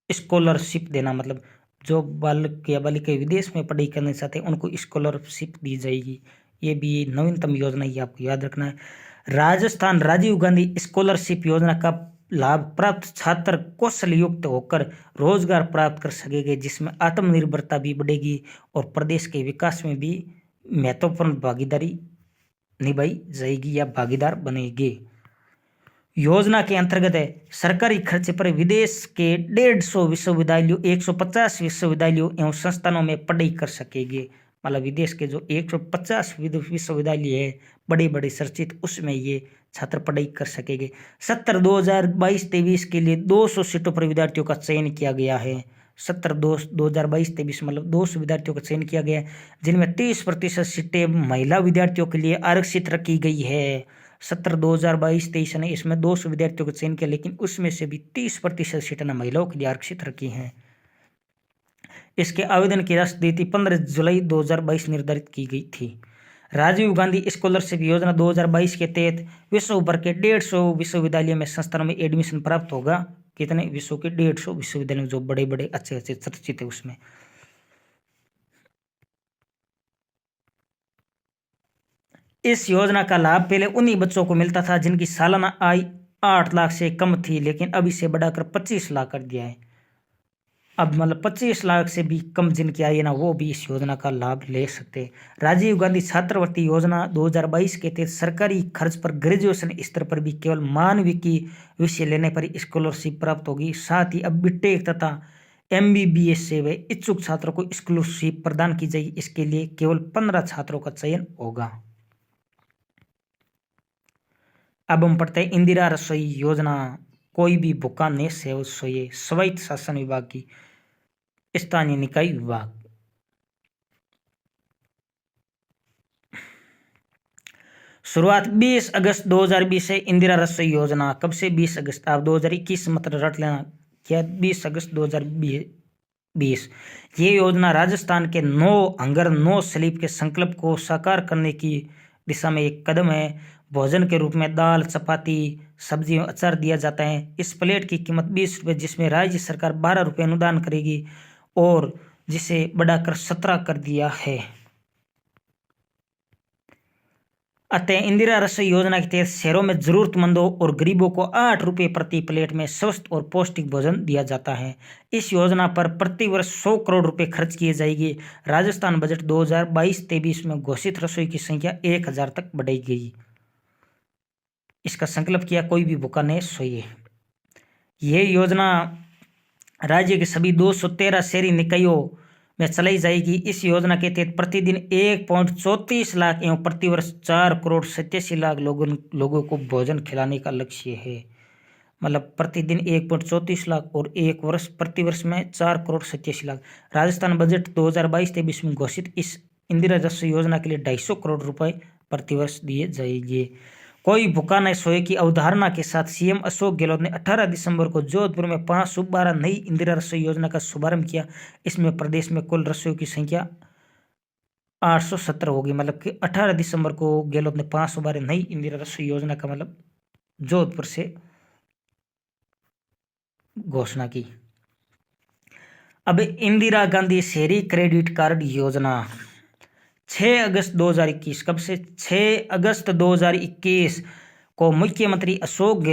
स्कॉलरशिप देना, मतलब जो बालक या बालिका विदेश में पढ़ाई करना चाहते हैं उनको स्कॉलरशिप दी जाएगी। ये भी नवीनतम योजना, ये आपको याद रखना है। राजस्थान राजीव गांधी स्कॉलरशिप योजना का लाभ प्राप्त छात्र कौशल युक्त होकर रोजगार प्राप्त कर सकेंगे, जिसमें आत्मनिर्भरता भी बढ़ेगी और प्रदेश के विकास में भी महत्वपूर्ण भागीदारी निभाई जाएगी या भागीदार बनेगी। योजना के अंतर्गत है सरकारी खर्च पर विदेश के 150 विश्वविद्यालयों, 150 विश्वविद्यालयों एवं संस्थानों में पढ़ाई कर सकेंगे। मतलब विदेश के जो 150 विश्वविद्यालय है बड़े बड़े चर्चित, उसमें ये छात्र पढ़ाई कर सकेंगे। 2022-23 के लिए 200 सीटों पर विद्यार्थियों का चयन किया गया है। 2022-23 मतलब 200 विद्यार्थियों का चयन किया गया है, जिनमें 30% सीटें महिला विद्यार्थियों के लिए आरक्षित रखी गई है। 2022-23 ने इसमें 200 विद्यार्थियों का चयन किया, लेकिन उसमें से भी 30% सीटें महिलाओं के लिए आरक्षित रखी हैं। इसके आवेदन की राशि तिथि 15 जुलाई 2022 निर्धारित की गई थी। राजीव गांधी स्कॉलरशिप योजना 2022 के तहत विश्व भर के 150 विश्वविद्यालयों में संस्थानों में एडमिशन प्राप्त होगा। कितने? विश्व के 150 विश्वविद्यालय जो बड़े बड़े अच्छे अच्छे चर्चित है उसमें। इस योजना का लाभ पहले उन्हीं बच्चों को मिलता था जिनकी सालाना आय 8 लाख से कम थी, लेकिन अब इसे बढ़ाकर 25 लाख कर दिया है। अब मतलब 25 लाख से भी कम जिनकी आय है ना, वो भी इस योजना का लाभ ले सकते हैं। राजीव गांधी छात्रवृत्ति योजना 2022 के तहत सरकारी खर्च पर ग्रेजुएशन स्तर पर भी केवल मानविकी विषय लेने पर स्कॉलरशिप प्राप्त होगी। साथ ही अब बीटेक तथा MBBS से वे इच्छुक छात्रों को स्कॉलरशिप प्रदान की जाएगी। इसके लिए केवल 15 छात्रों का चयन होगा। अब हम पढ़ते हैं इंदिरा रसोई योजना। कोई भी भूखा न सोए, स्वायत्त शासन विभाग की स्थानीय निकाय विभाग। शुरुआत 20 अगस्त 2020 से इंदिरा रसोई योजना। कब से? 20 अगस्त। आप 2021 मतलब रट लेना, क्या 20 अगस्त 2020। ये योजना राजस्थान के 9 हंगर 9 स्लीप के संकल्प को साकार करने की दिशा में एक कदम है। भोजन के रूप में दाल, चपाती, सब्जी और अचार दिया जाता है। इस प्लेट की कीमत 20 रुपये, जिसमें राज्य सरकार 12 रुपये अनुदान करेगी और जिसे बढ़ाकर 17 कर दिया है। अतः इंदिरा रसोई योजना के तहत शहरों में जरूरतमंदों और गरीबों को 8 रुपये प्रति प्लेट में स्वस्थ और पौष्टिक भोजन दिया जाता है। इस योजना पर प्रति वर्ष 100 करोड़ रुपए खर्च किए जाएंगे। राजस्थान बजट 2022-23 में घोषित रसोई की संख्या 1000 तक बढ़ाई गई। इसका संकल्प किया कोई भी भूखा नहीं सोए। यह योजना राज्य के सभी 213 शहरी निकायों में चलाई जाएगी। इस योजना के तहत प्रतिदिन 1.34 लाख एवं प्रतिवर्ष 4 करोड़ 87 लाख लोगों को भोजन खिलाने का लक्ष्य है। मतलब प्रतिदिन 1.34 लाख और एक वर्ष प्रतिवर्ष में 4 करोड़ 87 लाख। राजस्थान बजट 2022-23 में घोषित इस इंदिरा रसोई योजना के लिए 250 करोड़ रुपए प्रतिवर्ष दिए जाएंगे। कोई भूखा न सोए की अवधारणा के साथ सीएम अशोक गहलोत ने 18 दिसंबर को जोधपुर में 512 नई इंदिरा रसोई योजना का शुभारंभ किया। इसमें प्रदेश में कुल रसोइयों की संख्या 817 होगी। मतलब कि 18 दिसंबर को गहलोत ने 512 नई इंदिरा रसोई योजना का मतलब जोधपुर से घोषणा की। अब इंदिरा गांधी शहरी क्रेडिट कार्ड योजना 6 अगस्त 2021, कब से 6 अगस्त 2021 को मुख्यमंत्री अशोक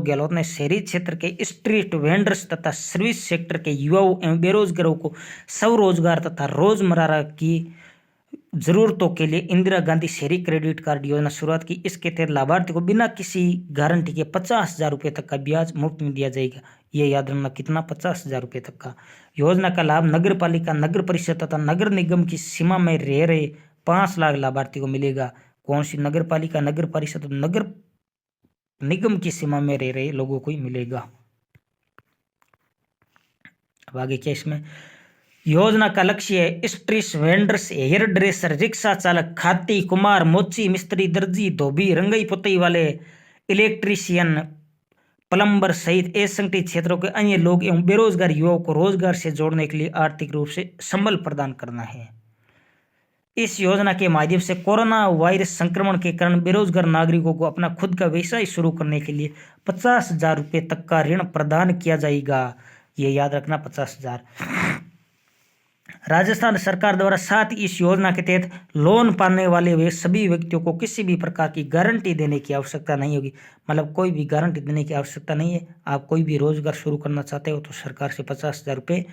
गहलोत ने शहरी क्षेत्र के स्ट्रीट वेंडर्स तथा सर्विस सेक्टर के युवाओं एवं बेरोजगारों को स्वरोजगार तथा रोजमर्रा की जरूरतों के लिए इंदिरा गांधी शहरी क्रेडिट कार्ड योजना शुरुआत की। इसके तहत लाभार्थी को बिना किसी गारंटी के 50,000 रुपये तक का ब्याज मुफ्त में दिया जाएगा। ये याद रखना, कितना? 50,000 रुपये तक का। योजना का लाभ नगर पालिका, नगर परिषद तथा नगर निगम की सीमा में रह रहे 5 लाख लाभार्थी को मिलेगा। कौन सी नगर पालिका, नगर परिषद, नगर निगम की सीमा में रह रहे लोगों को ही मिलेगा। अब आगे क्या इसमें? योजना का लक्ष्य है street vendors, hair dresser, rickshaw चालक, खाती, कुमार, मोची, मिस्त्री, दर्जी, धोबी, रंगई पुतई वाले, इलेक्ट्रीशियन, प्लम्बर सहित असंगठित क्षेत्रों के अन्य लोग एवं बेरोजगार युवाओं को रोजगार से जोड़ने के लिए आर्थिक रूप से संबल प्रदान करना है। इस योजना के माध्यम से कोरोना वायरस संक्रमण के कारण बेरोजगार नागरिकों को अपना खुद का व्यवसाय शुरू करने के लिए 50,000 रुपये तक का ऋण प्रदान किया जाएगा। ये याद रखना, 50,000। राजस्थान सरकार द्वारा साथ इस योजना के तहत लोन पाने वाले वे सभी व्यक्तियों को किसी भी प्रकार की गारंटी देने की आवश्यकता नहीं होगी। मतलब कोई भी गारंटी देने की आवश्यकता नहीं है। आप कोई भी रोजगार शुरू करना चाहते हो तो सरकार से 50,000 रुपये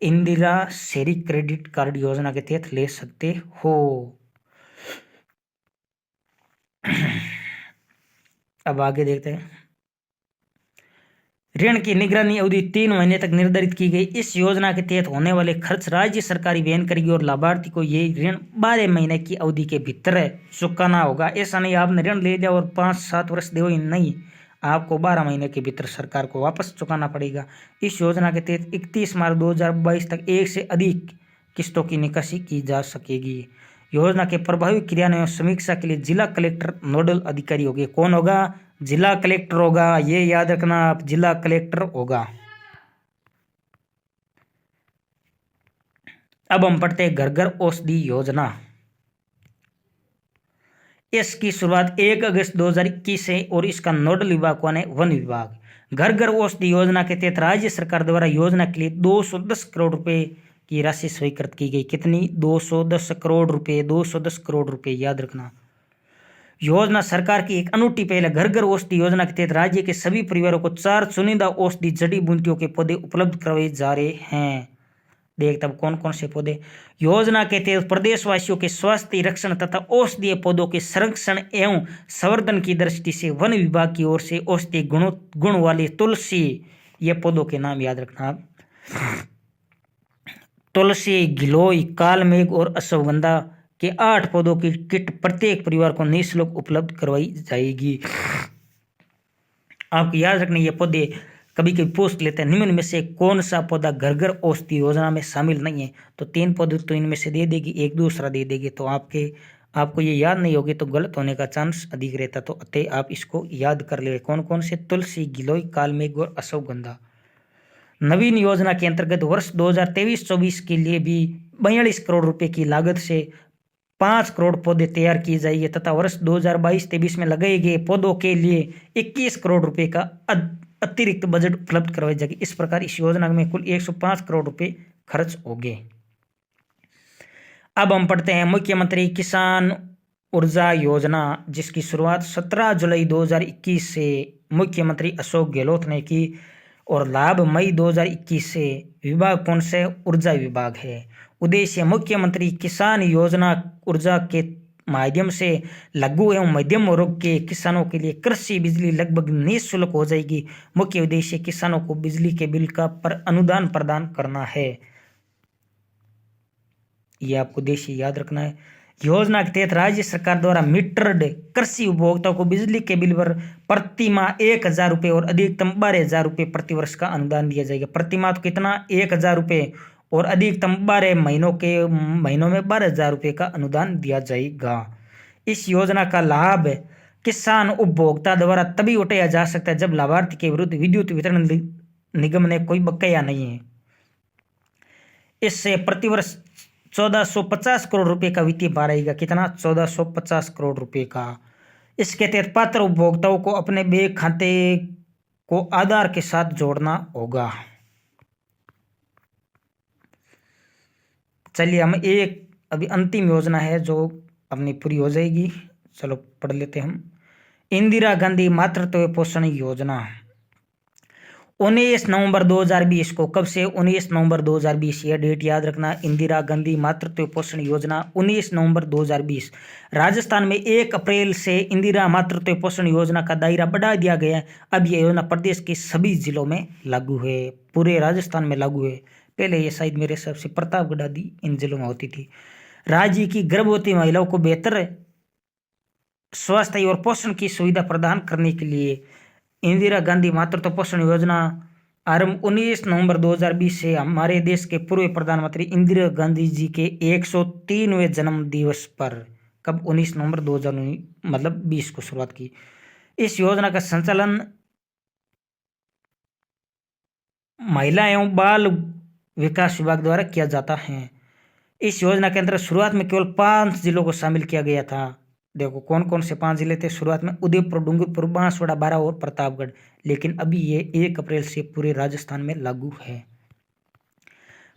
इंदिरा शहरी क्रेडिट कार्ड योजना के तहत ले सकते हो। अब आगे देखते हैं। ऋण की निगरानी अवधि 3 महीने तक निर्धारित की गई। इस योजना के तहत होने वाले खर्च राज्य सरकार वहन करेगी और लाभार्थी को ये ऋण 12 महीने की अवधि के भीतर चुकाना होगा। ऐसा नहीं आपने ऋण ले लिया और 5-7 वर्ष दे, नहीं, आपको 12 महीने के भीतर सरकार को वापस चुकाना पड़ेगा। इस योजना के तहत 31 मार्च 2022 तक 1 से अधिक किस्तों की निकासी की जा सकेगी। योजना के प्रभावी क्रियान्वयन समीक्षा के लिए जिला कलेक्टर नोडल अधिकारी होंगे। कौन होगा? जिला कलेक्टर होगा। ये याद रखना, आप जिला कलेक्टर होगा। अब हम पढ़ते हैं घर घर औषधि योजना। इसकी शुरुआत 1 अगस्त 2021 से और इसका नोडल विभाग कौन है? वन विभाग। घर घर औषधि योजना के तहत राज्य सरकार द्वारा योजना के लिए 210 करोड़ रुपए की राशि स्वीकृत की गई। कितनी? 210 करोड़ रुपए। 210 करोड़ रुपए याद रखना। योजना सरकार की एक अनूठी पहल है। घर घर औषधि योजना के तहत राज्य के सभी परिवारों को 4 चुनिंदा औषधि जड़ी बूटियों के पौधे उपलब्ध करवाए जा रहे हैं। देख तब कौन कौन से पौधे? योजना के तहत प्रदेशवासियों के स्वास्थ्य रक्षण तथा औषधीय पौधों के संरक्षण एवं संवर्धन की दृष्टि से वन विभाग की ओर से औषधीय गुण वाली तुलसी, ये पौधों के नाम याद रखना आप। तुलसी, गिलोय, कालमेघ और अश्वगंधा के 8 पौधों की किट प्रत्येक परिवार को निःशुल्क उपलब्ध करवाई जाएगी। आपको याद रखना, ये पौधे कभी कभी पूछ लेते हैं निम्न में से कौन सा पौधा घर घर औषधि योजना में शामिल नहीं है, तो 3 पौधे तो इनमें से दे देगी, एक दूसरा दे देगी। तो आपको ये याद नहीं होगी तो गलत होने का चांस अधिक रहता। तो अतः आप इसको याद कर ले। कौन कौन से? तुलसी, गिलोय, कालमेघ और अश्वगंधा। नवीन योजना के अंतर्गत वर्ष 2023-24 के लिए भी 42 करोड़ रुपए की लागत से 5 करोड़ पौधे तैयार किए जाएंगे तथा वर्ष 2022-23 में लगाए गए पौधों के लिए 21 करोड़ रुपए का अतिरिक्त बजट उपलब्ध करवाई जाएगी। इस प्रकार इस योजना में कुल 105 करोड़ रुपए खर्च होंगे। अब हम पढ़ते हैं मुख्यमंत्री किसान ऊर्जा योजना, जिसकी शुरुआत 17 जुलाई 2021 से मुख्यमंत्री अशोक गहलोत ने की और लाभ मई 2021 से। विभाग कौन से? ऊर्जा विभाग है। उद्देश्य मुख्यमंत्री किसान योजना ऊर्जा के माध्यम से लघु एवं मध्यम वर्ग के किसानों के लिए कृषि बिजली लगभग निःशुल्क हो जाएगी। मुख्य उद्देश्य किसानों को बिजली के बिल का पर अनुदान प्रदान करना है। यह आपको उद्देश्य याद रखना है। योजना के तहत राज्य सरकार द्वारा मीटर्ड कृषि उपभोक्ताओं को बिजली के बिल पर प्रति माह 1,000 रुपये और अधिकतम 12,000 रुपये प्रति वर्ष का अनुदान दिया जाएगा। प्रति माह तो कितना? 1,000 रुपये और अधिकतम 12 महीनों में 12,000 रुपये का अनुदान दिया जाएगा। इस योजना का लाभ किसान उपभोक्ता द्वारा तभी उठाया जा सकता है जब लाभार्थी के विरुद्ध विद्युत वितरण निगम ने कोई बकाया नहीं है। इससे प्रतिवर्ष 1450 करोड़ रुपए का वित्तीय भार आएगा। कितना? 1450 करोड़ रुपए का। इसके तहत पात्र उपभोक्ताओं को अपने बैंक खाते को आधार के साथ जोड़ना होगा। चलिए हम एक अभी अंतिम योजना है जो अपनी पूरी हो जाएगी, चलो पढ़ लेते हम। इंदिरा गांधी मातृत्व पोषण योजना 19 नवंबर 2020 को, कब से? 19 नवंबर 2020, यह डेट याद रखना। इंदिरा गांधी मातृत्व पोषण योजना 19 नवंबर 2020। राजस्थान में 1 अप्रैल से इंदिरा मातृत्व पोषण योजना का दायरा बढ़ा दिया गया है। अब यह योजना प्रदेश के सभी जिलों में लागू है, पूरे राजस्थान में लागू है। पहले ये शायद मेरे हिसाब से प्रतापगढ़ आदि इन जिलों में होती थी। राज्य की गर्भवती महिलाओं को बेहतर स्वास्थ्य और पोषण की सुविधा प्रदान करने के लिए इंदिरा गांधी मातृत्व पोषण योजना आरंभ 19 नवंबर 2020 से हमारे देश के पूर्व प्रधानमंत्री इंदिरा गांधी जी के 103वें जन्म दिवस पर, कब? 19 नवंबर 2019 मतलब 20 को शुरुआत की। इस योजना का संचालन महिला एवं बाल विकास विभाग द्वारा किया जाता है। इस योजना के अंतर्गत शुरुआत में केवल 5 जिलों को शामिल किया गया था। देखो कौन कौन से 5 जिले थे शुरुआत में? उदयपुर, डूंगरपुर, बांसवाड़ा, बारां और प्रतापगढ़। लेकिन अभी ये 1 अप्रैल से पूरे राजस्थान में लागू है।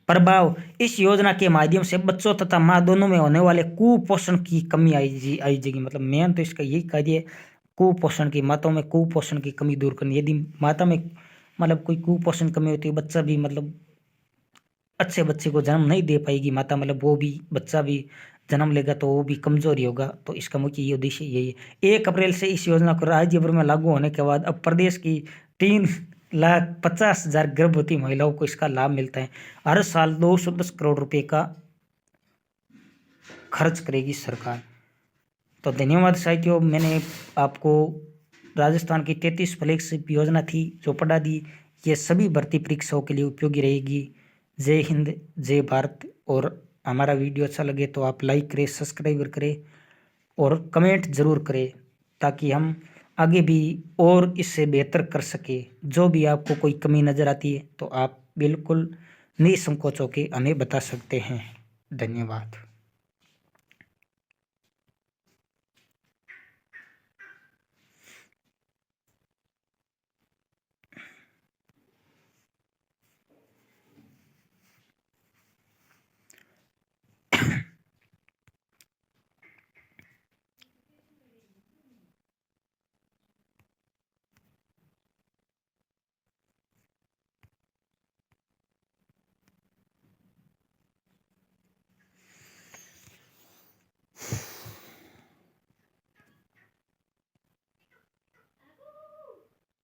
प्रभाव: इस योजना के माध्यम से बच्चों तथा मां दोनों में होने वाले कुपोषण की कमी आई जाएगी। मतलब मेन तो इसका यही कार्य है, कुपोषण की, माताओं में कुपोषण की कमी दूर करनी। यदि माता में मतलब कोई कुपोषण कमी होती है, बच्चा भी मतलब अच्छे बच्चे को जन्म नहीं दे पाएगी माता, मतलब वो भी बच्चा भी जन्म लेगा तो वो भी कमजोर ही होगा। तो इसका मुख्य ये उद्देश्य यही है। 1 अप्रैल से इस योजना को राज्य भर में लागू होने के बाद अब प्रदेश की 3,50,000 गर्भवती महिलाओं को इसका लाभ मिलता है। हर साल 210 करोड़ रुपए का खर्च करेगी सरकार। तो धन्यवाद साथियों, मैंने आपको राजस्थान की 33 फ्लैगशिप योजना थी जो पढ़ा दी। ये सभी भर्ती परीक्षाओं के लिए उपयोगी रहेगी। जय हिंद, जय भारत। और हमारा वीडियो अच्छा लगे तो आप लाइक करें, सब्सक्राइब करें और कमेंट ज़रूर करें ताकि हम आगे भी और इससे बेहतर कर सके। जो भी आपको कोई कमी नज़र आती है तो आप बिल्कुल निसंकोच होकर हमें बता सकते हैं। धन्यवाद।